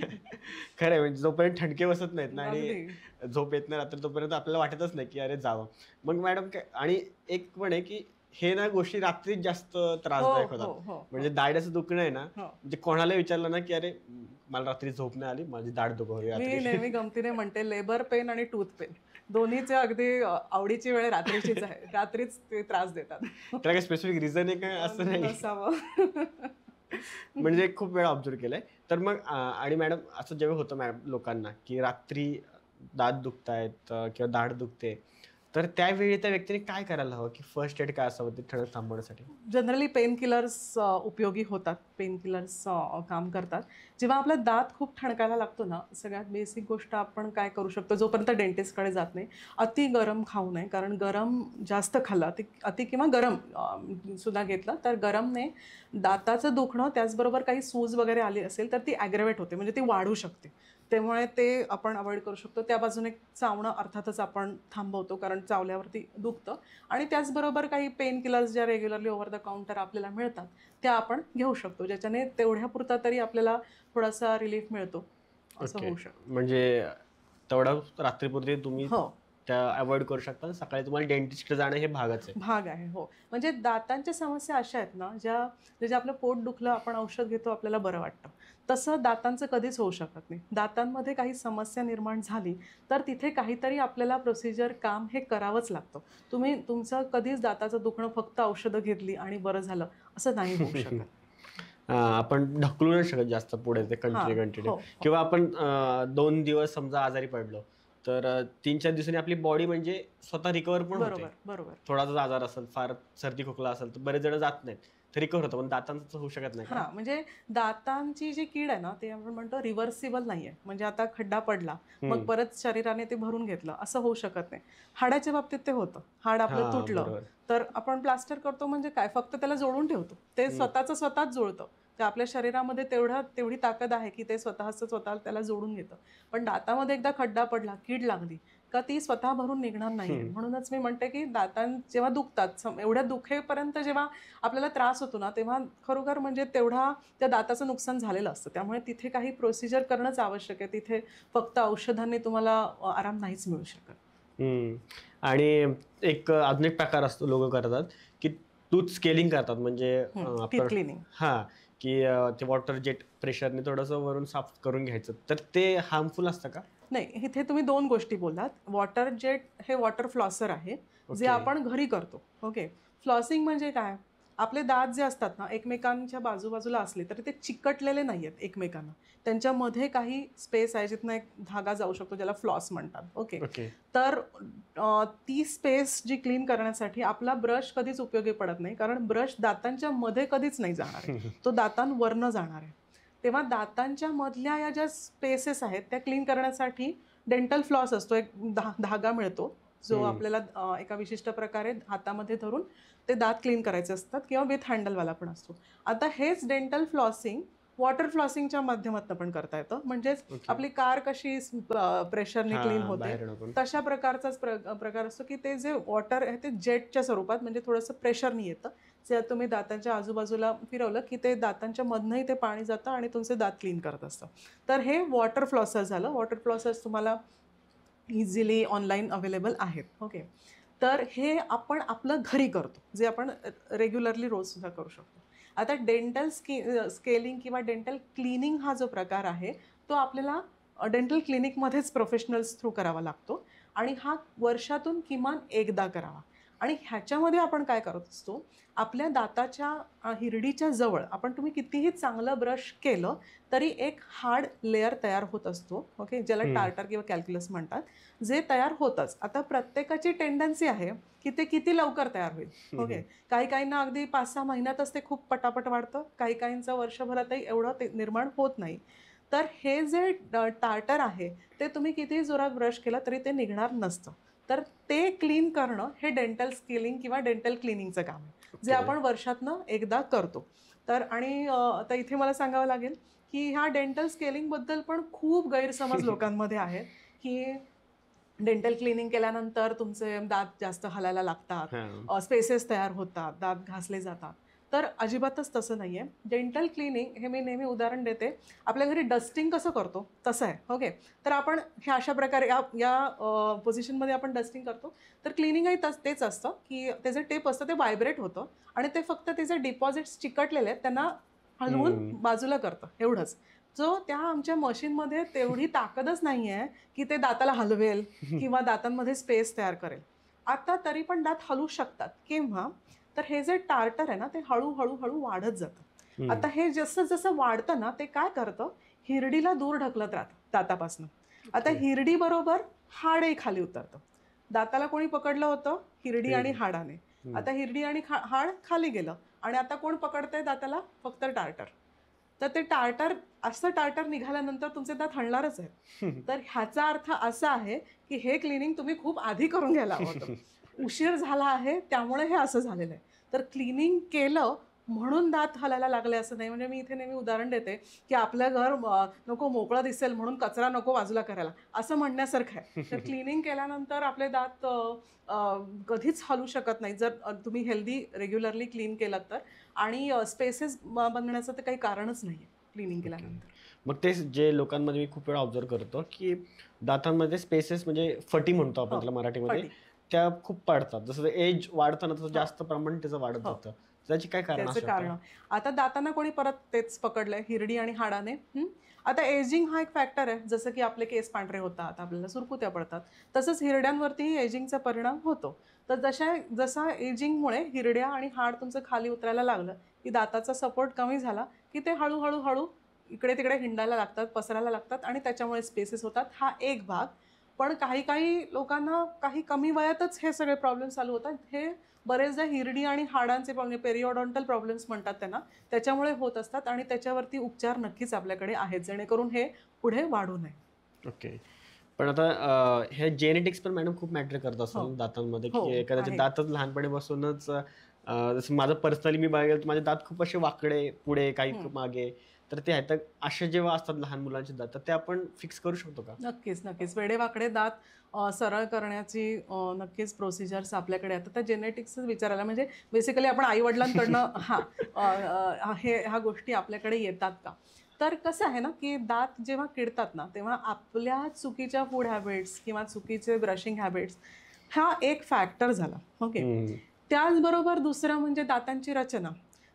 खरं आहे म्हणजे जोपर्यंत ठणके बसत नाहीत ना आणि अगदी. झोप येत नाही रात्री तोपर्यंत आपल्याला वाटतच नाही, की अरे जावं. मग मॅडम काय आणि एक पण आहे, की हे ना गोष्टी रात्रीच जास्त हो, त्रासदायक हो, होतात. हो, म्हणजे हो, दाढेचं दुखणं आहे ना, हो. म्हणजे कोणाला विचारलं ना, की "अरे मला रात्री झोप नाही आली, माझी दाढ दुखवली मी रात्री." नेहमी गमतीने म्हणते लेबर पेन आणि टूथ पेन दोन्हीचे अगदी आवडीची वेळ रात्रीचीच आहे. रात्रीच ते त्रास देतात. त्याला काही स्पेसिफिक रिझन आहे का असं नाही? नसावं. म्हणजे खूप वेळा ऑब्झर्व्ह केलंय. तर मग आणि मॅडम असं जेव्हा होतं मॅडम लोकांना, की रात्री दात दुखतायत किंवा दाढ दुखते, तर त्यावेळी त्या व्यक्तीने काय करायला हवं, की फर्स्ट एड काय असावं ते ठळक थांबवण्यासाठी? जनरली पेन किलर्स उपयोगी होतात. पेन किलर्स काम करतात. जेव्हा आपला दात खूप ठणकायला लागतो ना, सगळ्यात बेसिक गोष्ट आपण काय करू शकतो, जोपर्यंत डेंटिस्टकडे जात नाही, अति गरम खाऊ नये. कारण गरम जास्त खाल्लं, अति किंवा गरम सुद्धा घेतलं, तर गरमने दाताचं दुखणं, त्याचबरोबर काही सूज वगैरे आली असेल, तर ती ॲग्रवेट होते, म्हणजे ती वाढू शकते. त्यामुळे ते आपण अव्हॉइड करू शकतो. त्या बाजूने चावणं अर्थातच आपण थांबवतो, कारण चावल्यावरती दुखतं आणि त्याचबरोबर काही पेन किलर्स ज्या रेग्युलरली ओव्हर द काउंटर आपल्याला मिळतात, त्या आपण घेऊ शकतो. ज्याच्याने तेवढ्यापुरता तरी आपल्याला थोडासा रिलीफ मिळतो, असं ओके. होऊ शकतं. म्हणजे तेवढा रात्रीपुरती तुम्ही हो. त्या अव्हॉइड करू शकता. सकाळी तुम्हाला डेंटिस्टकडे जाणं हे भागच आहे. भाग आहे. हो. म्हणजे दातांच्या समस्या अशा आहेत ना, जे आपलं पोट दुखलं, आपण औषध घेतो, आपल्याला बरं वाटतं. तसं दातांचं कधीच होऊ शकत नाही. दातांमध्ये काही समस्या निर्माण झाली, तर तिथे काहीतरी आपल्याला प्रोसिजर, काम हे करावंच लागतं. तुम्ही तुमचं कधीच दाताचं दुखणं फक्त औषधं घेतली आणि बरं झालं, असं नाही होऊ शकत. आपण ढकलू नाही शकत जास्त पुढे ते हां. कंटिन्यू हो, हो. किंवा आपण 2 दिवस समजा आजारी पडलो, तर 3-4 दिवसांनी आपली बॉडी म्हणजे स्वतः रिकव्हर पण होते. बरोबर, बरोबर. थोडासा आजार असेल, फार सर्दी खोकला असेल, तर बरेच जण जात नाहीत. तर रिकव्हर होतं, पण दातांचं होऊ शकत नाही का? हां, म्हणजे दातांची जी कीड आहे ना, ते आपण म्हणतो रिव्हर्सिबल नाहीये. म्हणजे आता खड्डा पडला, मग परत शरीराने ते भरून घेतलं, असं होऊ शकत नाही. हाडाच्या बाबतीत ते होतं. हाड आपलं हां, तुटलं, बरोबर. तर आपण प्लास्टर करतो म्हणजे काय, फक्त त्याला जोडून ठेवतो. ते स्वतःचं स्वतःच जुळतं. ते आपल्या शरीरामध्ये तेवढी ताकद आहे, की ते स्वतःचं स्वतः त्याला जोडून घेतं. पण दातामध्ये एकदा खड्डा पडला, कीड लागली का ती स्वतः भरून निघणार नाहीये. म्हणूनच मी म्हणते की दातां जेव्हा दुखतात, एवढ्या दुखेपर्यंत जेव्हा आपल्याला त्रास होतो ना, तेव्हा खरोखर म्हणजे तेवढा त्या दाताचं नुकसान झालेलं असतं. त्यामुळे तिथे काही प्रोसिजर करणंच आवश्यक आहे. तिथे फक्त औषधांनी तुम्हाला आराम नाहीच मिळू शकत. आणि एक अजून एक प्रकार असतो लोक करतात की टूथ स्केलिंग करतात, म्हणजे आपण क्लिनिंग. की ते वॉटर जेट प्रेशरने थोडंसं वरून साफ करून घ्यायचं, तर ते हार्मफुल असतं का? नाही, इथे तुम्ही 2 गोष्टी बोललात. वॉटर जेट हे वॉटर फ्लॉसर आहे, जे आपण घरी करतो. ओके. फ्लॉसिंग म्हणजे काय? आपले दात जे असतात ना, एकमेकांच्या बाजूबाजूला असले तरी ते चिकटलेले नाही आहेत एकमेकांना. त्यांच्यामध्ये काही स्पेस आहे जिथनं एक धागा जाऊ शकतो, ज्याला फ्लॉस म्हणतात. ओके. तर ती स्पेस जी क्लीन करण्यासाठी आपला ब्रश कधीच उपयोगी पडत नाही, कारण ब्रश दातांच्या मध्ये कधीच नाही जाणार आहे. तो दातांवरनं जाणार आहे. तेव्हा दातांच्या मधल्या या ज्या स्पेसेस आहेत त्या क्लीन करण्यासाठी डेंटल फ्लॉस असतो, एक धागा मिळतो जो आपल्याला एका विशिष्ट प्रकारे हातामध्ये धरून ते दात क्लीन करायचे असतात, किंवा विथ हँडलवाला पण असतो. आता हेच डेंटल फ्लॉसिंग वॉटर फ्लॉसिंगच्या माध्यमातून पण करता येतं. म्हणजेच आपली कार कशी प्रेशरने क्लीन होते, तशा प्रकारचाच प्रकार असतो की ते जे वॉटर आहे ते जेटच्या स्वरूपात, म्हणजे थोडंसं प्रेशरने येतं. जे तुम्ही दातांच्या आजूबाजूला फिरवलं की ते दातांच्या मधनंही ते पाणी जातं आणि तुमचे दात क्लीन करत असतं. तर हे वॉटर फ्लॉसर झालं. वॉटर फ्लॉसर्स तुम्हाला इझिली ऑनलाईन अवेलेबल आहेत. ओके. तर हे आपण आपलं घरी करतो, जे आपण रेग्युलरली रोजसुद्धा करू शकतो. आता डेंटल स्केलिंग किंवा डेंटल क्लिनिंग हा जो प्रकार आहे तो आपल्याला डेंटल क्लिनिकमध्येच प्रोफेशनल्स थ्रू करावा लागतो, आणि हा वर्षातून किमान एकदा करावा. आणि ह्याच्यामध्ये आपण काय करत असतो, आपल्या दाताच्या हिरडीच्या जवळ तुम्ही कितीही चांगलं ब्रश केलं तरी एक हार्ड लेअर तयार होत असतो. ओके. ज्याला टार्टर किंवा कॅल्क्युलस म्हणतात, जे तयार होतंच. आता प्रत्येकाची टेंडन्सी आहे की ते किती लवकर तयार होईल. ओके. काही काहींना अगदी 5-6 महिन्यातच ते खूप पटापट वाढतं, काही काहींचं वर्षभरातही एवढं ते निर्माण होत नाही. तर हे जे टार्टर आहे ते तुम्ही कितीही जोरात ब्रश केला तरी ते निघणार नसतं. तर ते क्लीन करणं हे डेंटल स्केलिंग किंवा डेंटल क्लिनिंगचं काम आहे, जे आपण वर्षातनं एकदा करतो. तर आणि आता इथे मला सांगावं लागेल की ह्या डेंटल स्केलिंगबद्दल पण खूप गैरसमज लोकांमध्ये आहेत की डेंटल क्लिनिंग केल्यानंतर तुमचे दात जास्त हलायला लागतात, स्पेसेस तयार होतात, दात घासले जातात. तर अजिबातच तसं नाही आहे. डेंटल क्लिनिंग हे मी नेहमी उदाहरण देते, आपल्या घरी डस्टिंग कसं करतो तसं आहे. ओके. तर आपण हे अशा प्रकारे या पोझिशनमध्ये आपण डस्टिंग करतो. तर क्लिनिंगही तेच असतं की ते जे टेप असतं ते व्हायब्रेट होतं आणि ते फक्त ते जे डिपॉझिट्स चिकटलेले आहेत त्यांना हलवून बाजूला करतं, एवढंच. जो त्या आमच्या मशीनमध्ये तेवढी ताकदच नाही आहे की ते दाताला हलवेल किंवा दातांमध्ये स्पेस तयार करेल. आता तरी पण दात हलू शकतात. केव्हा? तर हे जे टार्टर आहे ना ते हळूहळू वाढत जातं. आता हे जसं जसं वाढतं ना ते काय करतं, हिरडीला दूर ढकलत राहतं दातापासून. आता हिरडी बरोबर हाडही खाली उतरतं. दाताला कोणी पकडलं होतं? हिरडी आणि हाडाने. आता हिरडी आणि हाड खाली गेलं आणि आता कोण पकडतंय दाताला? फक्त टार्टर. तर ते असं टार्टर निघाल्यानंतर तुमचे दात हलणारच आहेत. तर ह्याचा अर्थ असा आहे की हे क्लिनिंग तुम्ही खूप आधी करून घ्यायला हवं होतं. उशीर झाला आहे त्यामुळे हे असं झालेलं आहे. तर क्लिनिंग केलं म्हणून दात हलायला लागले असं नाही. म्हणजे मी इथे नेहमी उदाहरण देते की आपलं घर नको मोकळं दिसेल म्हणून कचरा नको बाजूला करायला, असं म्हणण्यासारखं आहे. तर क्लिनिंग केल्यानंतर आपले दात कधीच हलू शकत नाही, जर तुम्ही हेल्दी रेग्युलरली क्लीन केलात तर. आणि स्पेसेस बनण्याचं तर काही कारणच नाही आहे क्लिनिंग केल्यानंतर. मग ते जे लोकांमध्ये मी खूप वेळा ऑब्झर्व करतो की दातांमध्ये स्पेसेस, म्हणजे फटी म्हणतो आपण त्याला मराठीमध्ये, त्या खूप पडतात. जसं एज वाढतं ना तसं जास्त प्रमाण त्याचं वाढत जातं. त्याची काय कारण? आता दातांना कोणी परत तेच पकडलंय, हिरडी आणि हाडाने. आता एजिंग हा एक फॅक्टर आहे. जसं की आपले केस पांढरे होतात, आपल्याला सुरकुत्या पडतात, तसंच हिरड्यांवरतीही एजिंगचा परिणाम होतो. तर जसा एजिंगमुळे हिरड्या आणि हाड तुमचं खाली उतरायला लागलं की दाताचा सपोर्ट कमी झाला की ते हळूहळू इकडे तिकडे हिंडायला लागतात, पसरायला लागतात आणि त्याच्यामुळे स्पेसेस होतात. हा एक भाग. पण काही लोकांना काही कमी वयातच हे सगळे प्रॉब्लेम चालू होतात. हे बरेचदा हिरडी आणि हाडांचे प्रॉब्लेम, पेरिओडॉन्टल प्रॉब्लेम्स म्हणतात त्यांना, त्याच्यामुळे होत असतात आणि त्याच्यावरती उपचार नक्कीच आपल्याकडे आहेत, जेणेकरून हे पुढे वाढू नये. ओके. पण आता हे जेनेटिक्स पण मॅडम खूप मॅटर करत असेल दातांमध्ये, की एखाद्याचे दातच लहानपणीपासूनच, जसं माझं पर्सनली मी बघायला गेलं तर माझे दात खूप असे वाकडे पुढे काही मागे, तर ते आहे. तर असे जेव्हा असतात लहान मुलांचे दात तर ते आपण फिक्स करू शकतो का? नक्कीच नक्कीच वेडेवाकडे दात सरळ करण्याची नक्कीच प्रोसिजर्स आपल्याकडे आता त्या जेनेटिक्सच विचारायला म्हणजे बेसिकली आपण आईवडिलांकडनं ह्या गोष्टी आपल्याकडे येतात का. तर कसं आहे ना की दात जेव्हा किडतात ना तेव्हा आपल्या चुकीच्या फूड हॅबिट्स किंवा चुकीचे ब्रशिंग हॅबिट्स हा एक फॅक्टर झाला. ओके. हम्म. त्याचबरोबर दुसरं म्हणजे दातांची रचना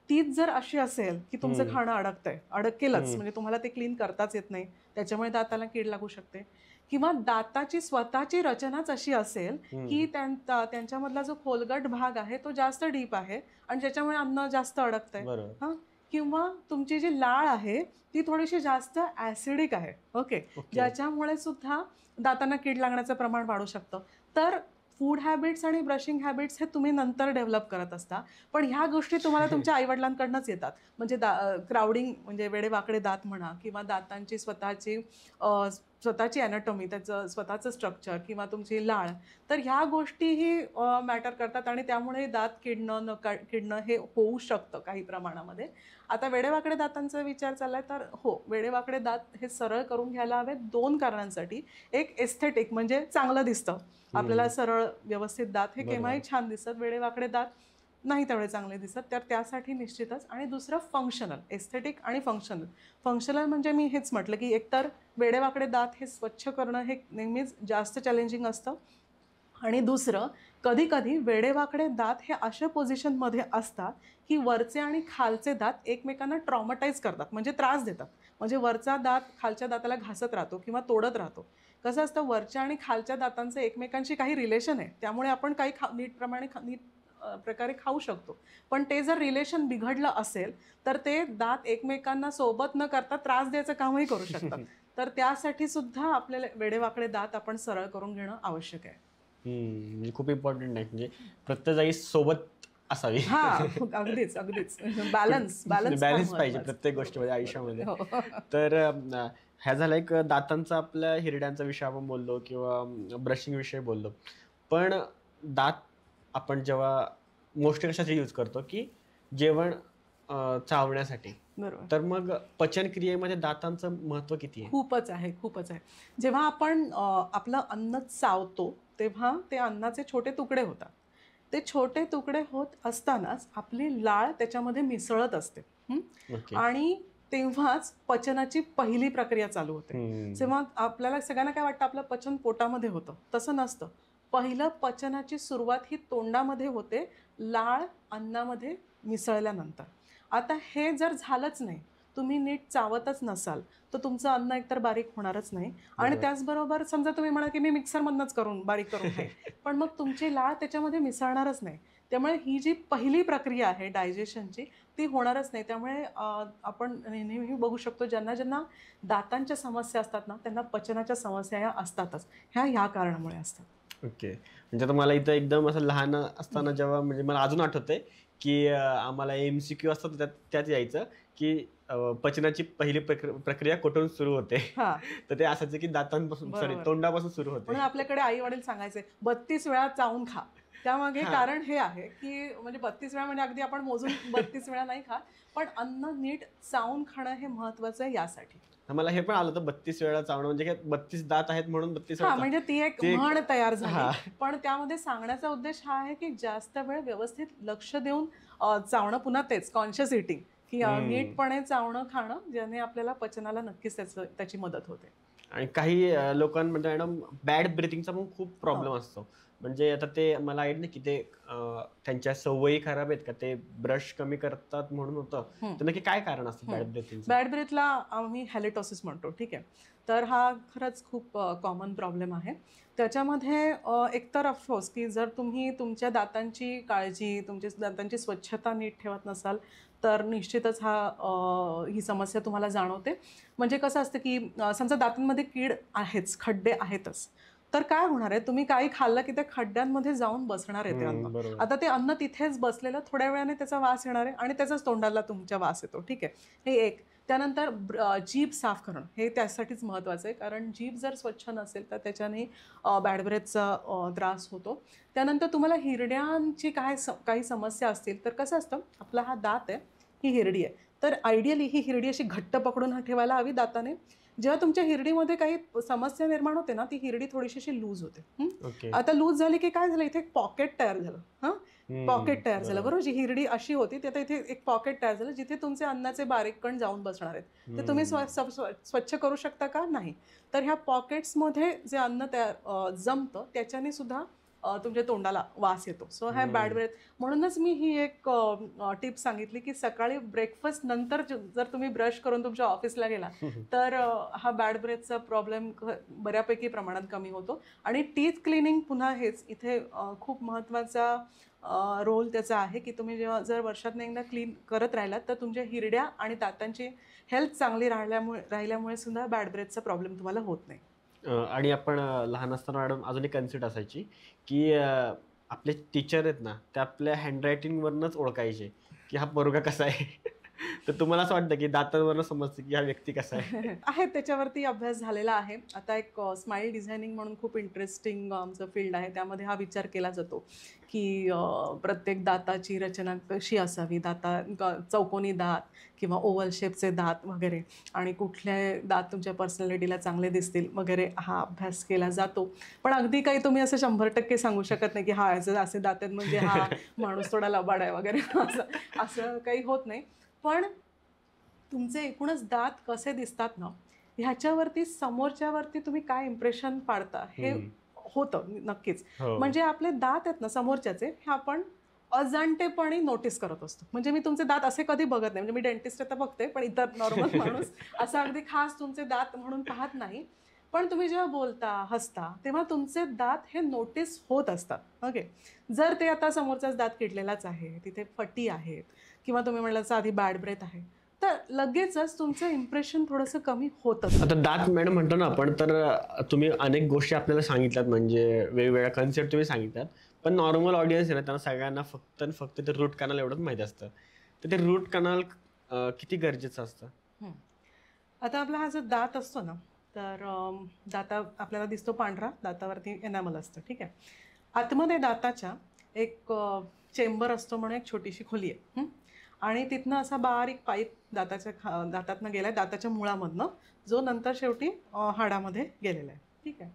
तीच जर अशी असेल की तुमचं हम्म. खाणं अडकेलच हम्म. म्हणजे तुम्हाला ते क्लीन करताच येत नाही त्याच्यामुळे दाताला कीड लागू शकते किंवा दाताची स्वतःची रचनाच अशी असेल की त्यांच्यामधला जो खोलगट भाग आहे तो जास्त डीप आहे आणि ज्याच्यामुळे अन्न जास्त अडकतंय. बरोबर. हां. किंवा तुमची जी लाळ आहे ती थोडीशी जास्त ॲसिडिक आहे. ओके. ओके. ज्याच्यामुळे सुद्धा दातांना कीड लागण्याचं प्रमाण वाढू शकतं. तर फूड हॅबिट्स आणि ब्रशिंग हॅबिट्स हे तुम्ही नंतर डेव्हलप करत असता पण ह्या गोष्टी तुम्हाला तुमच्या आईवडिलांकडनंच येतात. म्हणजे क्राउडिंग म्हणजे वेडेवाकडे दात म्हणा किंवा दातांची स्वतःची ॲनाटॉमी त्याचं स्वतःचं स्ट्रक्चर किंवा तुमची लाळ तर ह्या गोष्टीही मॅटर करतात आणि त्यामुळे दात किडणं हे होऊ शकतं काही प्रमाणामध्ये. आता वेडेवाकडे दातांचा विचार चाललाय तर हो वेडेवाकडे दात हे सरळ करून घ्यायला हवेत 2 कारणांसाठी. एक एस्थेटिक म्हणजे चांगलं दिसतं आपल्याला सरळ व्यवस्थित दात हे केव्हाही छान दिसतात वेडेवाकडे दात नाही तेवढे चांगले दिसत तर त्यासाठी निश्चितच. आणि दुसरं फंक्शनल एस्थेटिक आणि फंक्शनल म्हणजे मी हेच म्हटलं की एकतर वेडेवाकडे दात हे स्वच्छ करणं हे नेहमीच जास्त चॅलेंजिंग असतं आणि दुसरं कधी कधी वेडेवाकडे दात हे अशा पोझिशनमध्ये असतात की वरचे आणि खालचे दात एकमेकांना ट्रॉमटाईज करतात म्हणजे त्रास देतात. म्हणजे वरचा दात खालच्या दाताला घासत राहतो किंवा तोडत राहतो. कसं असतं वरच्या आणि खालच्या दातांचं एकमेकांशी काही रिलेशन आहे त्यामुळे आपण काही नीट प्रकारे खाऊ शकतो पण ते जर रिलेशन बिघडलं असेल तर ते दात एकमेकांना सोबत न करता त्रास द्यायचं कामही करू शकतात. तर त्यासाठी सुद्धा आपल्याला वेडेवाकडे दात आपण सरळ करून घेणं आवश्यक आहे. म्हणजे खूप इम्पॉर्टंट आहे म्हणजे प्रत्येक जागी सोबत असावी. हा अगदीच अगदीच बॅलन्स बॅलन्स पाहिजे प्रत्येक गोष्टीमध्ये आयुष्यामध्ये. तर ह्या झाला एक दातांचा आपल्या हिरड्यांचा विषय आपण बोललो किंवा ब्रशिंग विषयी बोललो. पण दात आपण जेव्हा मोस्टली कशासाठी यूज करतो की जेवण चावण्यासाठी. बरोबर. तर मग पचनक्रियेमध्ये दातांचं महत्व किती आहे? खूपच आहे. जेव्हा आपण आपलं अन्न चावतो तेव्हा ते अन्नाचे छोटे तुकडे होतात. ते छोटे तुकडे होत असतानाच आपली लाळ त्याच्यामध्ये मिसळत असते. ओके. आणि तेव्हाच पचनाची पहिली प्रक्रिया चालू होते. हम्म. जेव्हा आपल्याला सगळ्यांना काय वाटतं आपलं पचन पोटामध्ये होतं तसं नसतं. पहिलं पचनाची सुरुवात ही तोंडामध्ये होते लाळ अन्नामध्ये मिसळल्यानंतर. आता हे जर झालंच नाही तुम्ही नीट चावतच नसाल तर तुमचं अन्न एकतर बारीक होणारच नाही आणि त्याचबरोबर समजा तुम्ही म्हणा की मी मिक्सरमधनंच बारीक करून खाईन पण मग तुमची लाळ त्याच्यामध्ये मिसळणारच नाही. त्यामुळे ही जी पहिली प्रक्रिया आहे डायजेशनची ती होणारच नाही. त्यामुळे आपण नेहमी बघू शकतो ज्यांना दातांच्या समस्या असतात ना त्यांना पचनाच्या समस्या ह्या असतातच. ह्या कारणामुळे असतात. ओके. म्हणजे आता मला इथं एकदम असं लहान असताना जेव्हा म्हणजे मला अजून आठवतंय की आम्हाला MCQ असतात त्यात यायचं की पचनाची पहिली प्रक्रिया कुठून सुरू होते. तर ते असायचं की दातांपासून तोंडापासून सुरू होते. म्हणून आपल्याकडे आई वडील सांगायचे 32 वेळा चावून खा. त्यामागे कारण हे आहे की म्हणजे 32 वेळा म्हणजे अगदी आपण मोजून 32 वेळा नाही खात पण अन्न नीट चावून खाणं हे महत्वाचं आहे यासाठी. मला हे पण आलं होतं 32 वेळा चावणं म्हणजे काय 32 दात आहेत म्हणून 32 वेळा. म्हणजे ती एक म्हण तयार झाली. पण त्यामध्ये सांगण्याचा उद्देश हा आहे की जास्त वेळ व्यवस्थित लक्ष देऊन चावणं पुन्हा तेच कॉन्शियस इटिंग की नीटपणे चावणं खाणं ज्याने आपल्याला पचनाला नक्कीच त्याची मदत होते. आणि काही लोकांमध्ये मॅडम बॅड ब्रिथिंगचा पण खूप प्रॉब्लेम असतो. म्हणजे आता ते मला ऐक ना की ते त्यांच्या सवयी खराब आहेत का ते ब्रश कमी करतात म्हणून होतं. तर नक्की काय कारण असतं बॅड ब्रिथिंग? बॅड ब्रेथला आम्ही हॅलिटॉसिस म्हणतो. ठीक आहे. तर हा खरंच खूप कॉमन प्रॉब्लेम आहे. त्याच्यामध्ये एकतर ऑफकोर्स की जर तुम्ही तुमच्या दातांची काळजी तुमच्या दातांची स्वच्छता नीट ठेवत नसाल तर निश्चितच ही समस्या तुम्हाला जाणवते. म्हणजे कसं असतं की समजा दातांमध्ये कीड आहेच खड्डे आहेतच तर काय होणार आहे तुम्ही काही खाल्लं की त्या खड्ड्यांमध्ये जाऊन बसणार आहे ते अन्न. आता ते अन्न तिथेच बसलेलं थोड्या वेळाने त्याचा वास येणार आहे आणि त्याचाच तोंडाला तुमच्या वास येतो. ठीक आहे. हे एक. त्यानंतर जीभ साफ करणं हे त्यासाठीच महत्त्वाचं आहे कारण जीभ जर स्वच्छ नसेल तर त्याच्याने बॅड ब्रेथचा त्रास होतो. त्यानंतर तुम्हाला हिरड्यांची काही समस्या असतील तर कसं असतं आपला हा दात आहे ही हिरडी आहे तर आयडियली ही हिरडी अशी घट्ट पकडून ठेवायला हवी दाताने. जेव्हा तुमच्या हिरडीमध्ये काही समस्या निर्माण होते ना, ती हिरडी थोडीशी अशी लूज होते. ओके. आता लूज झाली की काय झालं, इथे एक पॉकेट तयार झालं. पॉकेट तयार झालं, बरोबर. जी हिरडी अशी होती ती आता इथे एक पॉकेट तयार झालं, जिथे तुमचे अन्नाचे बारीक कण जाऊन बसणार आहेत. ते तुम्ही स्वच्छ करू शकता का? नाही. तर ह्या पॉकेट्समध्ये जे अन्न तयार जमतं त्याच्याने सुद्धा तुमच्या तोंडाला वास येतो. सो ह्या बॅड ब्रेथ. म्हणूनच मी ही एक टिप सांगितली की सकाळी ब्रेकफास्ट नंतर जर तुम्ही ब्रश करून तुमच्या ऑफिसला गेला तर हा बॅड ब्रेथचा प्रॉब्लेम बऱ्यापैकी प्रमाणात कमी होतो. आणि टीथ क्लिनिंग पुन्हा हेच इथे खूप महत्त्वाचा रोल त्याचा आहे की तुम्ही जेव्हा जर वर्षातून एकदा क्लीन करत राहिलात तर तुमच्या हिरड्या आणि दातांची हेल्थ चांगली राहिल्यामुळे सुद्धा बॅड ब्रेथचा प्रॉब्लेम तुम्हाला होत नाही. आणि आपण लहान असताना मॅडम अजून एक कन्सेप्ट असायची की आपले टीचर आहेत ना ते आपल्या हँडरायटिंगवरनंच ओळखायचे की हा पोरगा कसा आहे. तर तुम्हाला असं वाटतं की दातांवरनं समजतं की हा व्यक्ती कसा आहे? आहे, त्याच्यावरती अभ्यास झालेला आहे. आता एक स्माईल डिझायनिंग म्हणून खूप इंटरेस्टिंग आमचं फील्ड आहे. त्यामध्ये हा विचार केला जातो की प्रत्येक दाताची रचना कशी असावी, चौकोनी दात किंवा ओव्हल शेपचे दात वगैरे, आणि कुठले दात तुमच्या पर्सनॅलिटीला चांगले दिसतील वगैरे, हा अभ्यास केला जातो. पण अगदी काही तुम्ही असं 100% सांगू शकत नाही की हा असे दात आहेत म्हणजे हा माणूस थोडा लबाड आहे वगैरे, असं काही होत नाही. पण तुमचे एकूणच दात कसे दिसतात ना, ह्याच्यावरती समोरच्यावरती तुम्ही काय इम्प्रेशन पाडता हे होतं नक्कीच. म्हणजे आपले दात आहेत ना समोरच्याचे, हे आपण अजाणतेपणे नोटीस करत असतो. म्हणजे मी तुमचे दात असे कधी बघत नाही, म्हणजे मी डेंटिस्ट आता बघते पण इतर नॉर्मल माणूस असं अगदी खास तुमचे दात म्हणून पाहत नाही. पण तुम्ही जेव्हा बोलता, हसता, तेव्हा तुमचे दात हे नोटीस होत असतात. ओके. जर ते आता समोरचाच दात किडलेलाच आहे, तिथे फटी आहेत, किंवा तुम्ही म्हटलं आधी बॅड ब्रेथ आहे, तर लगेचच तुमचं इम्प्रेशन थोडंसं कमी होतं. आता दात मॅडम म्हणतो ना आपण, तर तुम्ही अनेक गोष्टी आपल्याला सांगितल्यात, म्हणजे वेगवेगळ्या कन्सेप्ट तुम्ही सांगितल्यात. पण नॉर्मल ऑडियन्स आहे ना, त्यांना सगळ्यांना फक्त ते रूट कॅनल एवढंच माहिती असतं. तर ते रूट कॅनल किती गरजेचं असतं? आता आपला हा जो दात असतो ना, तर दाता आपल्याला दिसतो पांढरा, दातावरती एनामल असतं. ठीक आहे. आतमध्ये दाताच्या एक चेंबर असतो म्हणून एक छोटीशी खोली आहे. आणि तिथनं असा बारीक पाईप दातातनं गेलाय, दाताच्या मुळामधनं, जो नंतर शेवटी हाडामध्ये गेलेला आहे. ठीक आहे.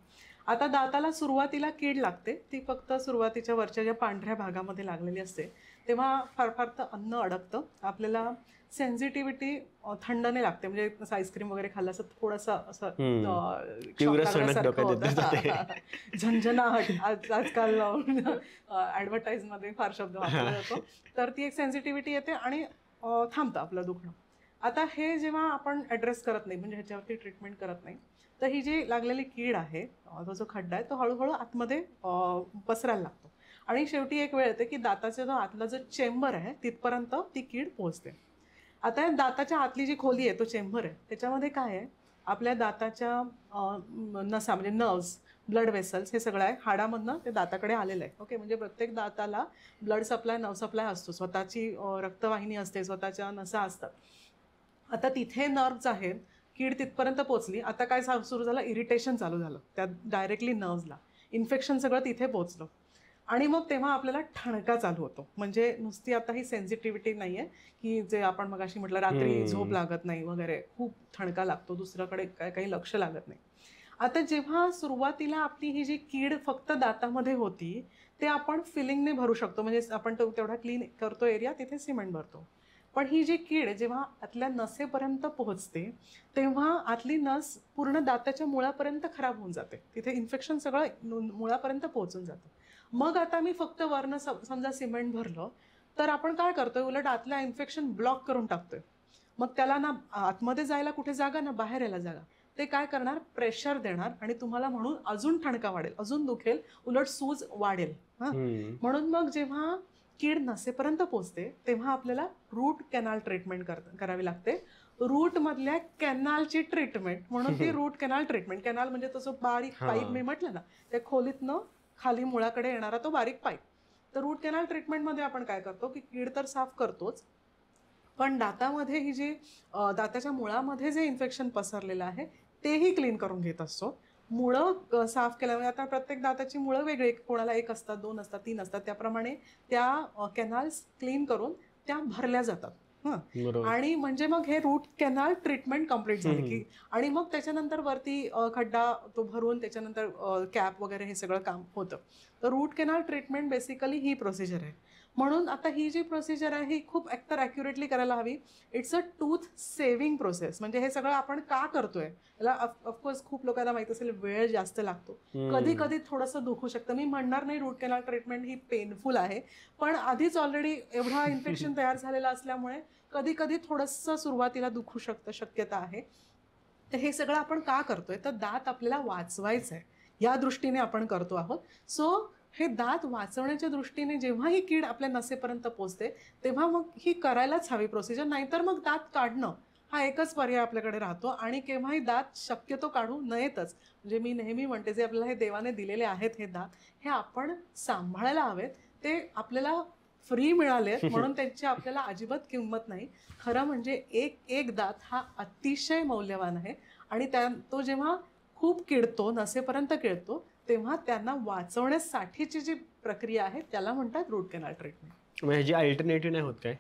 आता दाताला सुरुवातीला कीड लागते, ती फक्त सुरुवातीच्या वरच्या ज्या पांढऱ्या भागामध्ये लागलेली असते. तेव्हा फार तर अन्न अडकतं. आपल्याला सेन्सिटिव्हिटी थंडने लागते, म्हणजे आईस्क्रीम वगैरे खाल्लं असं थोडंसं असं झंझनाहट आजकाल ॲडव्हर्टाईजमध्ये फार शब्द वापरला जातो. तर ती एक सेन्सिटिव्हिटी येते आणि थांबतं आपलं दुखणं. आता हे जेव्हा आपण ॲड्रेस करत नाही, म्हणजे ह्याच्यावरती ट्रीटमेंट करत नाही, तर ही जी लागलेली कीड आहे, तो जो खड्डा आहे, तो हळूहळू आतमध्ये पसरायला लागतो. आणि शेवटी एक वेळ येते की दाताचा जो आतला जो चेंबर आहे तिथपर्यंत ती कीड पोहोचते. आता दाताच्या आतली जी खोली आहे, तो चेंबर आहे, त्याच्यामध्ये काय आहे, आपल्या दाताच्या नसा म्हणजे नर्व्स, ब्लड वेसल्स, हे सगळं आहे. हाडामधनं ते दाताकडे आलेलं आहे. ओके. म्हणजे प्रत्येक दाताला ब्लड सप्लाय, नर्व सप्लाय असतो, स्वतःची रक्तवाहिनी असते, स्वतःच्या नसा असतात. आता तिथे नर्व्स आहेत, कीड तिथपर्यंत पोचली. आता काय सुरू झालं, इरिटेशन चालू झालं त्या डायरेक्टली नर्व्सला, इन्फेक्शन सगळं तिथे पोचलं. आणि मग तेव्हा आपल्याला ठणका चालू होतो. म्हणजे नुसती आता ही सेन्सिटिव्हिटी नाही आहे की जे आपण मगाशी म्हटलं रात्री झोप लागत नाही वगैरे, खूप ठणका लागतो, दुसऱ्याकडे काही लक्ष लागत नाही. आता जेव्हा सुरुवातीला आपली ही जी कीड फक्त दातामध्ये होती, ते आपण फिलिंगने भरू शकतो, म्हणजे आपण तेवढा क्लीन करतो एरिया, तिथे सिमेंट भरतो. पण ही जी कीड जेव्हा आतल्या नसेपर्यंत पोहोचते, तेव्हा आतली नस पूर्ण दाताच्या मुळापर्यंत खराब होऊन जाते. तिथे इन्फेक्शन सगळं मुळापर्यंत पोहोचून जातं. मग आता मी फक्त वरनं समजा सिमेंट भरलं, तर आपण काय करतोय, उलट आतल्या इन्फेक्शन ब्लॉक करून टाकतोय. मग त्याला ना आतमध्ये जायला कुठे जागा, ना बाहेर यायला जागा. ते काय करणार, प्रेशर देणार, आणि तुम्हाला म्हणून अजून ठणका वाढेल, अजून दुखेल, उलट सूज वाढेल. म्हणून मग जेव्हा कीड नसेपर्यंत पोचते, तेव्हा आपल्याला रूट कॅनाल ट्रीटमेंट करावी लागते. रूटमधल्या कॅनालची ट्रीटमेंट म्हणून ती रूट कॅनाल ट्रीटमेंट. कॅनाल म्हणजे तसं बारीक पाईप मी म्हटलं ना, त्या खोलीतनं खाली मुळाकडे येणारा तो बारीक पाईप. तर रूट कॅनाल ट्रीटमेंटमध्ये आपण काय करतो की कीड तर साफ करतोच, पण दातामध्ये ही जी दाताच्या मुळामध्ये जे इन्फेक्शन पसरलेलं आहे तेही क्लीन करून घेत असतो. मुळं साफ केल्यामुळे, आता प्रत्येक दाताची मुळं वेगळी, कोणाला 1 असतात, 2 असतात, 3 असतात, त्याप्रमाणे त्या कॅनाल्स क्लीन करून त्या भरल्या जातात. बरोबर. आणि म्हणजे मग हे रूट कॅनल ट्रीटमेंट कम्प्लीट झाली की, आणि मग त्याच्यानंतर वरती खड्डा तो भरून त्याच्यानंतर कॅप वगैरे हे सगळं काम होतं. तर रूट कॅनल ट्रीटमेंट बेसिकली ही प्रोसिजर आहे. म्हणून आता ही जी प्रोसिजर आहे ही खूप एकतर ॲक्युरेटली करायला हवी. It's a tooth saving process. म्हणजे हे सगळं आपण का करतोय याला ऑफकोर्स खूप लोकांना माहित असेल वेळ जास्त लागतो, कधी कधी थोडंसं दुखू शकतं. मी म्हणणार नाही रूट कॅनल ट्रीटमेंट ही पेनफुल आहे, पण आधीच ऑलरेडी एवढा इन्फेक्शन तयार झालेला असल्यामुळे कधी कधी थोडंसं सुरुवातीला दुखू शकतं, शक्यता आहे. तर हे सगळं आपण का करतोय, तर दात आपल्याला वाचवायचं आहे या दृष्टीने आपण करतो आहोत. सो हे दात वाचवण्याच्या दृष्टीने जेव्हा ही कीड आपल्या नसेपर्यंत पोचते तेव्हा मग ही करायलाच हवी प्रोसिजर. नाहीतर मग दात काढणं हा एकच पर्याय आपल्याकडे राहतो, आणि केव्हाही दात शक्यतो काढू नयेतच. म्हणजे मी नेहमी म्हणते जे आपल्याला हे देवाने दिलेले आहेत हे दात, हे आपण सांभाळायला हवेत. ते आपल्याला फ्री मिळालेत म्हणून त्यांची आपल्याला अजिबात किंमत नाही. खरं म्हणजे एक एक दात हा अतिशय मौल्यवान आहे, आणि तो जेव्हा खूप किडतो, नसेपर्यंत किडतो, तेव्हा त्यांना वाचवण्यासाठीची जी प्रक्रिया आहे त्याला म्हणतात रूट कॅनल ट्रीटमेंट. ह्याची अल्टरनेटिव्ह नाही होत काय?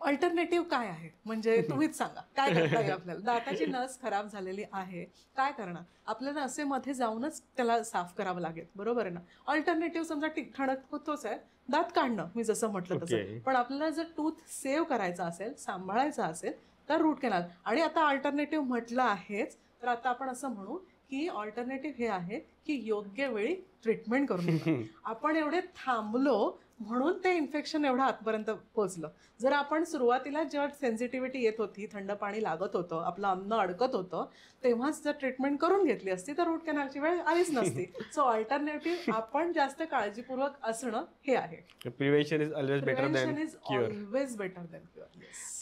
अल्टरनेटिव्ह काय आहे म्हणजे तुम्हीच सांगा, काय करता येईल आपल्याला? दाताची नस खराब झालेली आहे, काय करणार? आपल्याला नसेमध्ये जाऊनच त्याला साफ करावं लागेल, बरोबर आहे ना? अल्टरनेटिव्ह समजा ठणक होतोच आहे, दात काढणं, मी जसं म्हटलं तसं. पण आपल्याला जर टूथ सेव्ह करायचा असेल, सांभाळायचा असेल, तर रूट कॅनल. आणि आता अल्टरनेटिव्ह म्हटलं आहेच, तर आता आपण असं म्हणू की ऑल्टरनेटिव्ह हे आहे की योग्य वेळी ट्रीटमेंट करून आपण एवढे थांबलो म्हणून ते इन्फेक्शन एवढं आतपर्यंत पोहोचलं. जर आपण सुरुवातीला जेव्हा सेन्सिटिव्हिटी येत होती, थंड पाणी लागत होतं, आपलं अन्न अडकत होतं, तेव्हाच जर ट्रीटमेंट करून घेतली असती तर रूट कॅनलची वेळ आलीच नसती. सो ऑल्टरनेटिव्ह आपण जास्त काळजीपूर्वक असणं हे आहे. Prevention is always better than prevention is always better than cure.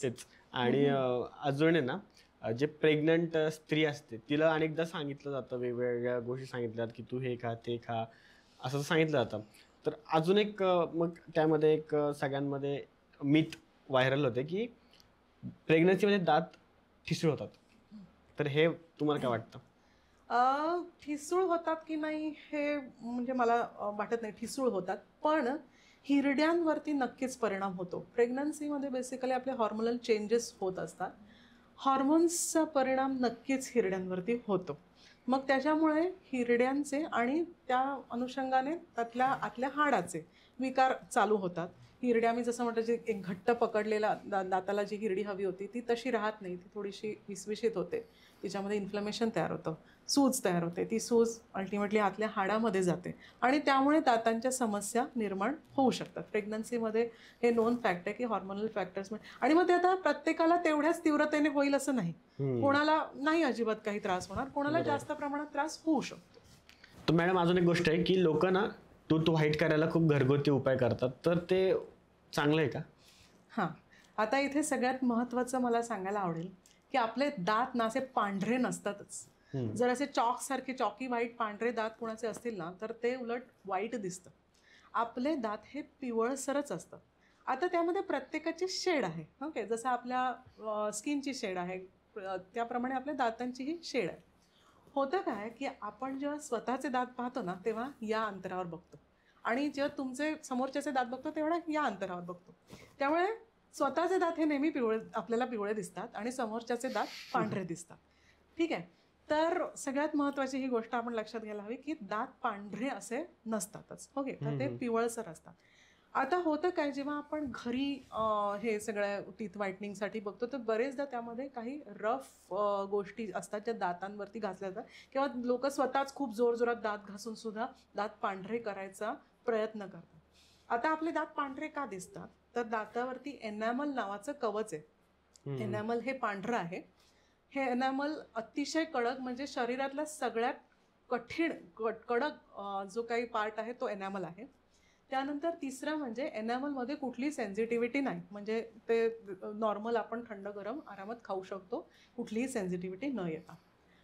तेच. आणि अजून आहे ना, जे प्रेग्नंट स्त्री असते तिला अनेकदा सांगितलं जातं, वेगवेगळ्या गोष्टी सांगितल्यात की तू हे खा ते खा असं सांगितलं जातं. तर अजून एक मग त्यामध्ये एक सगळ्यांमध्ये मिथ व्हायरल होते की प्रेग्नन्सीमध्ये दात ठिसूळ होतात. तर हे तुम्हाला काय वाटतं? ठिसूळ होतात की नाही हे म्हणजे मला वाटत नाही ठिसूळ होतात, पण हिरड्यांवरती नक्कीच परिणाम होतो. प्रेग्नन्सीमध्ये बेसिकली आपले हॉर्मोनल चेंजेस होत असतात. हॉर्मोन्सचा परिणाम नक्कीच हिरड्यांवरती होतो. मग त्याच्यामुळे हिरड्यांचे आणि त्या अनुषंगाने त्यातल्या आतल्या हाडाचे विकार चालू होतात. हिरड्या मी जसं म्हटलं, जे एक घट्ट पकडलेला दाताला जी हिरडी हवी होती ती तशी राहत नाही, ती थोडीशी विसविशीत होते. तिच्यामध्ये इन्फ्लमेशन तयार होतं, सूज तयार होते. ती सूज अल्टिमेटली आतल्या हाडामध्ये जाते आणि त्यामुळे दातांच्या समस्या निर्माण होऊ शकतात. प्रेग्नन्सीमध्ये हे नोन फॅक्ट आहे की हॉर्मोनल फॅक्टर्स. आणि मग ते आता प्रत्येकाला तेवढ्याच तीव्रतेने होईल असं नाही. कोणाला नाही अजिबात काही त्रास होणार, कोणाला जास्त प्रमाणात त्रास होऊ शकतो. तर मॅडम अजून एक गोष्ट आहे की लोक ना टूथ व्हाईट करायला खूप घरगुती उपाय करतात, तर ते चांगलं आहे का? हां, आता इथे सगळ्यात महत्त्वाचं मला सांगायला आवडेल की आपले दात ना असे पांढरे नसतातच. जर असे चॉकसारखे चॉकी व्हाईट पांढरे दात कोणाचे असतील ना तर ते उलट वाईट दिसतं. आपले दात हे पिवळसरच असतात. आता त्यामध्ये प्रत्येकाची शेड आहे. ओके, जसं आपल्या स्किनची शेड आहे त्याप्रमाणे आपल्या दातांचीही शेड आहे. होतं काय की आपण जेव्हा स्वतःचे दात पाहतो ना तेव्हा या अंतरावर बघतो, आणि जेव्हा तुमचे समोरच्याचे दात बघतो तेवढा या अंतरावर बघतो. त्यामुळे स्वतःचे दात हे नेहमी आपल्याला पिवळे दिसतात आणि समोरच्याचे दात पांढरे दिसतात. ठीक आहे, तर सगळ्यात महत्त्वाची ही गोष्ट आपण लक्षात घ्यायला हवी की दात पांढरे असे नसतातच. ओके, तर ते पिवळसर असतात. आता होतं काय, जेव्हा आपण घरी हे सगळ्या टीथ व्हाईटनिंगसाठी बघतो तर बरेचदा त्यामध्ये काही रफ गोष्टी असतात ज्या दातांवरती घासल्या जातात, किंवा लोक स्वतःच खूप जोरजोरात दात घासून सुद्धा दात पांढरे करायचा प्रयत्न करतात. आता आपले दात पांढरे का दिसतात, तर दातावरती एनॅमल नावाचं कवच आहे. एनॅमल हे पांढरं आहे. हे एनॅमल अतिशय कडक, म्हणजे शरीरातला सगळ्यात कठीण कडक जो काही पार्ट आहे तो एनॅमल आहे. त्यानंतर तिसरं म्हणजे एनॅमलमध्ये कुठली सेन्सिटिव्हिटी नाही, म्हणजे ते नॉर्मल आपण थंड गरम आरामात खाऊ शकतो, कुठलीही सेन्सिटिव्हिटी न येता.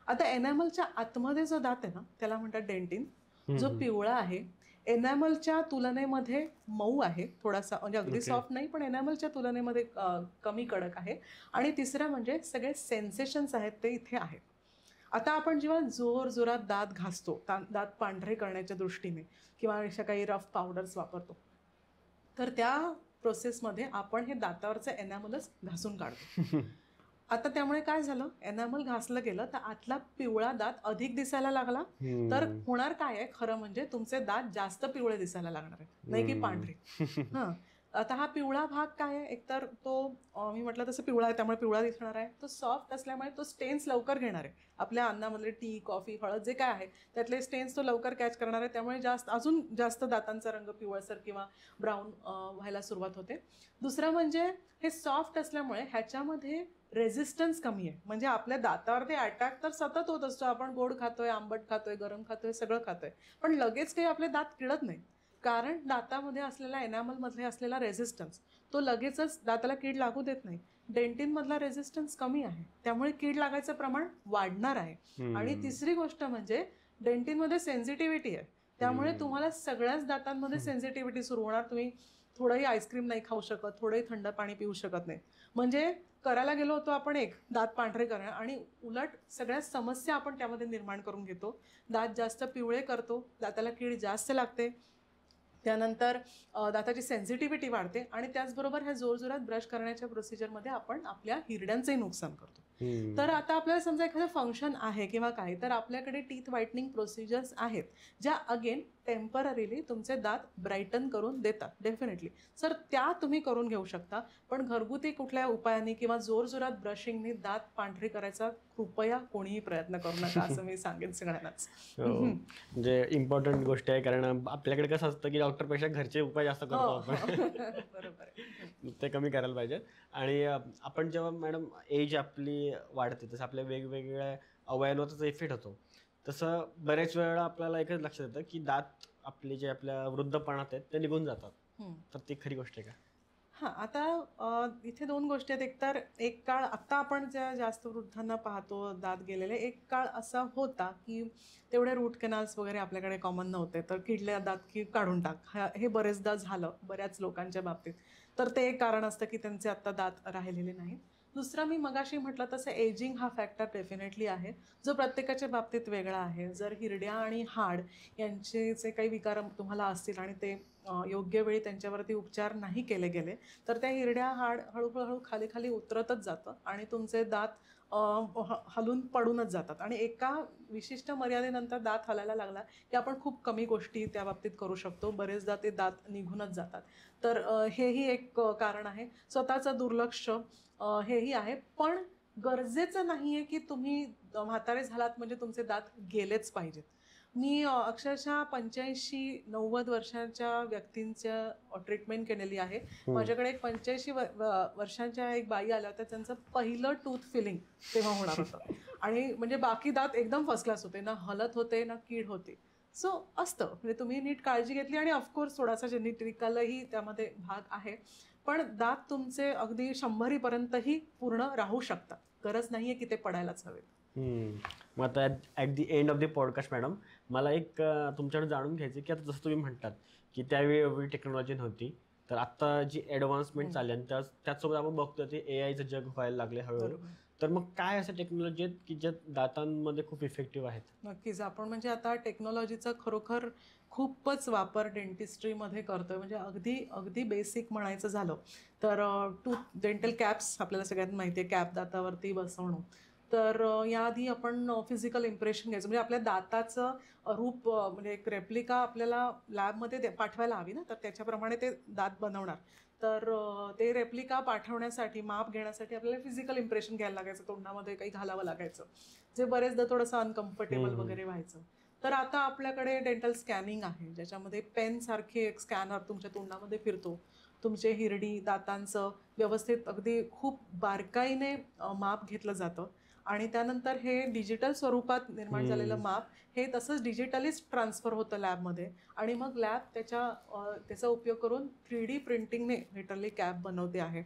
आता एनॅमलच्या आतमध्ये जो दात आहे ना त्याला म्हणतात डेंटिन, जो पिवळा आहे, एनॅमलच्या तुलनेमध्ये मऊ आहे थोडासा, म्हणजे अगदी सॉफ्ट नाही पण एनॅमलच्या तुलनेमध्ये कमी कडक आहे. आणि तिसरं म्हणजे सगळे सेन्सेशन्स आहेत ते इथे आहेत. आता आपण जेव्हा जोरात दात घासतो दात पांढरे करण्याच्या दृष्टीने किंवा अशा काही रफ पावडर्स वापरतो, तर त्या प्रोसेसमध्ये आपण हे दातावरचं एनॅमलच घासून काढतो. आता त्यामुळे काय झालं, एनॅमल घासलं गेलं तर आतला पिवळा दात अधिक दिसायला लागला. तर होणार काय आहे, खरं म्हणजे तुमचे दात जास्त पिवळे दिसायला लागणार आहेत, नाही की पांढरे. हां, आता हा पिवळा भाग काय आहे, एकतर तो मी म्हटलं तसं पिवळा आहे त्यामुळे पिवळा दिसणार आहे. तो सॉफ्ट असल्यामुळे तो स्टेन्स लवकर घेणार आहे. आपल्या अन्नामधले टी, कॉफी, हळद जे काय आहे त्यातले स्टेन्स तो लवकर कॅच करणार आहे. त्यामुळे अजून जास्त दातांचा रंग पिवळसर किंवा ब्राऊन व्हायला सुरुवात होते. दुसरं म्हणजे हे सॉफ्ट असल्यामुळे ह्याच्यामध्ये रेझिस्टन्स कमी आहे. म्हणजे आपल्या दातावर ते अटॅक तर सतत होत असतो. आपण गोड खातोय, आंबट खातोय, गरम खातोय, सगळं खातोय, पण लगेच काही आपले दात किळत नाही. कारण दातामध्ये असलेला एनॅमलमध्ये असलेला रेझिस्टन्स तो लगेचच दाताला कीड लागू देत नाही. डेंटिनमधला रेझिस्टन्स कमी आहे, त्यामुळे कीड लागायचं प्रमाण वाढणार आहे. आणि तिसरी गोष्ट म्हणजे डेंटिनमध्ये सेन्सिटिव्हिटी आहे, त्यामुळे तुम्हाला सगळ्याच दातांमध्ये सेन्सिटिव्हिटी सुरू होणार. तुम्ही थोडंही आईस्क्रीम नाही खाऊ शकत, थोडंही थंड पाणी पिऊ शकत नाही. म्हणजे करायला गेलो होतो आपण एक दात पांढरे करणं, आणि उलट सगळ्या समस्या आपण त्यामध्ये निर्माण करून घेतो. दात जास्त पिवळे करतो, दाताला कीड जास्त लागते, त्यानंतर दाताची सेन्सिटिव्हिटी वाढते, आणि त्याचबरोबर ह्या जोरजोरात ब्रश करण्याच्या प्रोसिजरमध्ये आपण आपल्या हिरड्यांचंही नुकसान करतो. तर आता आपल्याला समजा एखादं फंक्शन आहे किंवा काय, तर आपल्याकडे टीथ व्हाईटनिंग प्रोसिजर्स आहेत ज्या अगेन टेम्पररीली तुमचे दात ब्राईटन करून देतात. डेफिनेटली सर त्या तुम्ही करून घेऊ शकता, पण घरगुती कुठल्या उपायांनी किंवा जोरजोरात ब्रशिंगनी दात पांढरे करायचा कृपया कोणीही प्रयत्न करू नका, असं मी सांगेन सगळ्यांनाच. म्हणजे इम्पॉर्टंट गोष्ट आहे, कारण आपल्याकडे कसं असतं की डॉक्टरपेक्षा घरचे उपाय जास्त करतो आपण. बरोबर, ते कमी करायला पाहिजे. आणि आपण जेव्हा मॅडम एज आपली वाढते तसं आपल्या वेगवेगळ्या अवयवांवर त्याचा इफेक्ट होतो. तसं बऱ्याच वेळा आपल्याला एकच लक्षात येतं की दात आपले जे आपल्या वृद्धपणात आहेत ते निघून जातात. तर ती खरी गोष्ट आहे का? हां, आता इथे दोन गोष्टी आहेत. एकतर एक काळ आत्ता आपण ज्या जास्त वृद्धांना पाहतो दात गेलेले, एक काळ असा होता की तेवढे रूट कॅनल्स वगैरे आपल्याकडे कॉमन नव्हते, तर किडल्या दात की काढून टाक, हे बरेचदा झालं बऱ्याच लोकांच्या बाबतीत. तर ते एक कारण असतं की त्यांचे आत्ता दात राहिलेले नाहीत. दुसरं मी मगाशी म्हटलं तसं एजिंग हा फॅक्टर डेफिनेटली आहे, जो प्रत्येकाच्या बाबतीत वेगळा आहे. जर हिरड्या आणि हाड यांचे जे काही विकार तुम्हाला असतील आणि ते योग्य वेळी त्यांच्यावरती उपचार नाही केले गेले, तर त्या हिरड्या हाड हळूहळू खाली खाली उतरतच जातं आणि तुमचे दात हलून पडूनच जातात. आणि एका विशिष्ट मर्यादेनंतर दात हलायला लागला की आपण खूप कमी गोष्टी त्या बाबतीत करू शकतो, बरेचदा ते दात निघूनच जातात. तर हेही एक कारण आहे. स्वतःचं दुर्लक्ष हेही आहे, पण गरजेचं नाही आहे की तुम्ही म्हातारे झालात म्हणजे तुमचे दात गेलेच पाहिजेत. मी अक्षरशः 85-90 वर्षांच्या व्यक्तींच्या ट्रीटमेंट केलेली आहे. माझ्याकडे एक 85 वर्षांच्या एक बाई आल्या होत्या, त्यांचं पहिलं टूथ फिलिंग तेव्हा होणार होतं, आणि म्हणजे बाकी दात एकदम फर्स्ट क्लास होते, ना हलत होते ना कीड होते. सो असतं, म्हणजे तुम्ही नीट काळजी घेतली, आणि ऑफकोर्स थोडासा जेनेटिकलही त्यामध्ये भाग आहे, पण दात तुमचे अगदी 100पर्यंतही पूर्ण राहू शकतात. गरज नाही आहे की ते पडायलाच हवेत. मग आता at the end of the podcast madam, मला एक तुमच्याकडे जाणून घ्यायचं की आता जसं तुम्ही म्हणतात की त्यावेळी एवढी टेक्नॉलॉजी नव्हती, तर आत्ता जी ॲडव्हान्समेंट चालली आणि त्याचसोबत आपण बघतो ते AIचं जग व्हायला लागले हळूहळू. तर मग काय असं टेक्नॉलॉजी आहेत की ज्या दातांमध्ये खूप इफेक्टिव्ह आहेत? नक्कीच, आपण म्हणजे आता टेक्नॉलॉजीचा खरोखर खूपच वापर डेंटिस्ट्रीमध्ये करतोय. म्हणजे अगदी अगदी बेसिक म्हणायचं झालं तर टूथ डेंटल कॅप्स आपल्याला सगळ्यांना माहिती आहे, कॅप दातावरती बसवणं. तर याआधी आपण फिजिकल इम्प्रेशन घ्यायचं, म्हणजे आपल्या दाताचं रूप म्हणजे एक रेप्लिका आपल्याला लॅबमध्ये पाठवायला हवी ना, तर त्याच्याप्रमाणे ते दात बनवणार. तर ते रेप्लिका पाठवण्यासाठी, माप घेण्यासाठी आपल्याला फिजिकल इम्प्रेशन घ्यायला लागायचं, तोंडामध्ये काही घालावं लागायचं, जे बरेचदा थोडंसं अनकम्फर्टेबल वगैरे व्हायचं. तर आता आपल्याकडे डेंटल स्कॅनिंग आहे, ज्याच्यामध्ये पेनसारखी एक स्कॅनर तुमच्या तोंडामध्ये फिरतो, तुमचे हिरडी दातांचं व्यवस्थित अगदी खूप बारकाईने माप घेतलं जातं, आणि त्यानंतर हे डिजिटल स्वरूपात निर्माण झालेलं माप हे तसंच डिजिटलीच ट्रान्सफर होतं लॅबमध्ये, आणि मग लॅब त्याचा उपयोग करून 3D प्रिंटिंगने लिटरली कॅप बनवते आहे.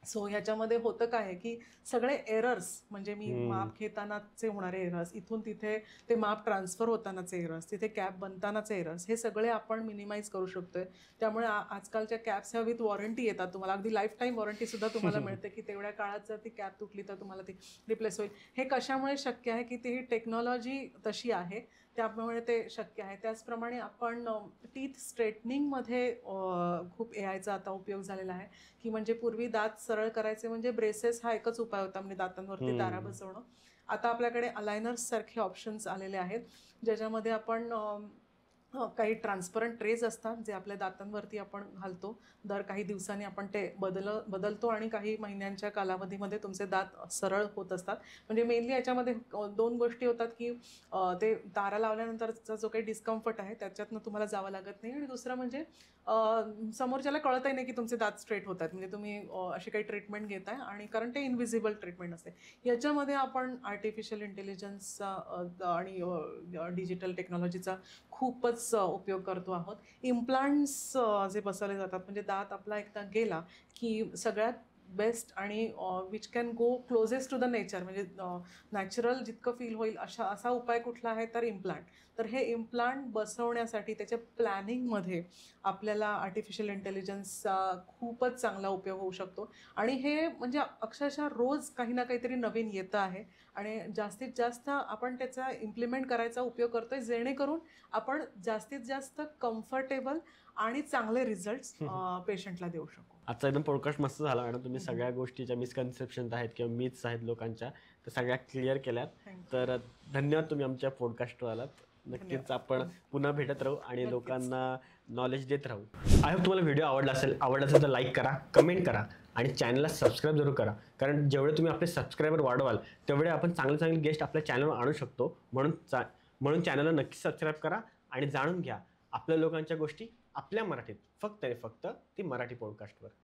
सो ह्याच्यामध्ये होतं काय आहे की सगळे एरर्स, म्हणजे मी माप घेतानाचे होणारे एरर्स, इथून तिथे ते माप ट्रान्सफर होतानाचे एरर्स, तिथे कॅप बनतानाचे एरर्स, हे सगळे आपण मिनिमाइज करू शकतोय. त्यामुळे आजकालच्या कॅप्स ह्या विथ वॉरंटी येतात, तुम्हाला अगदी लाईफ टाईम वॉरंटीसुद्धा तुम्हाला मिळते की तेवढ्या काळात जर ती कॅप तुटली तर तुम्हाला ती रिप्लेस होईल. हे कशामुळे शक्य आहे की ती टेक्नॉलॉजी तशी आहे, त्यामुळे ते शक्य आहे. त्याचप्रमाणे आपण टीथ स्ट्रेटनिंगमध्ये खूप AIचा आता उपयोग झालेला आहे, की म्हणजे पूर्वी दात सरळ करायचे म्हणजे ब्रेसेस हा एकच उपाय होता, म्हणजे दातांवरती तारा बसवणं. आता आपल्याकडे अलायनर्स सारखे ऑप्शन्स आलेले आहेत, ज्याच्यामध्ये आपण काही ट्रान्सपरंट ट्रेज असतात जे आपल्या दातांवरती आपण घालतो. दर काही दिवसांनी आपण ते बदलतो आणि काही महिन्यांच्या कालावधीमध्ये तुमचे दात सरळ होत असतात. म्हणजे मेनली याच्यामध्ये 2 गोष्टी होतात, की ते तारा लावल्यानंतरचा जो काही डिस्कम्फर्ट आहे त्याच्यातनं तुम्हाला जावं लागत नाही, आणि दुसरं म्हणजे समोरच्याला कळतही नाही की तुमचे दात स्ट्रेट होत आहेत, म्हणजे तुम्ही अशी काही ट्रीटमेंट घेताय, आणि कारण ते इनव्हिजिबल ट्रीटमेंट असते. याच्यामध्ये आपण आर्टिफिशियल इंटेलिजन्सचा आणि डिजिटल टेक्नॉलॉजीचा खूपच उपयोग करतो आहोत. इम्प्लांट्स जे बसवले जातात, म्हणजे दात आपला एकदा गेला की सगळ्यात बेस्ट आणि which can go closest to the nature, म्हणजे नॅचरल जितकं फील होईल असा उपाय कुठला आहे तर इम्प्लांट. तर हे इम्प्लांट बसवण्यासाठी त्याच्या प्लॅनिंगमध्ये आपल्याला आर्टिफिशियल इंटेलिजन्सचा खूपच चांगला उपयोग होऊ शकतो. आणि हे म्हणजे अक्षरशः रोज काही ना काहीतरी नवीन येतं आहे, आणि जास्तीत जास्त आपण त्याचा इम्प्लिमेंट करायचा उपयोग करतोय, जेणेकरून आपण जास्तीत जास्त कम्फर्टेबल आणि चांगले रिझल्ट्स पेशंटला देऊ शकू. आजचा एकदम पॉडकास्ट मस्त झाला मॅडम. तुम्ही सगळ्या गोष्टीच्या मिसकन्सेप्शन आहेत किंवा मिथ्स आहेत लोकांच्या, तर सगळ्या क्लिअर केल्यात. तर धन्यवाद, तुम्ही आमच्या पॉडकास्टवर आलात. नक्कीच आपण पुन्हा भेटत राहू आणि लोकांना नॉलेज देत राहू. आय होप तुम्हाला व्हिडिओ आवडला असेल तर लाईक करा, कमेंट करा आणि चॅनलला सबस्क्राईब जरूर करा. कारण जेवढे तुम्ही आपले सबस्क्रायबर वाढवाल तेवढे आपण चांगले चांगले गेस्ट आपल्या चॅनलवर आणू शकतो. म्हणून चॅनलला नक्की सबस्क्राईब करा आणि जाणून घ्या आपल्या लोकांच्या गोष्टी आपल्या मराठीत, फक्त आणि फक्त ती मराठी पॉडकास्टवर.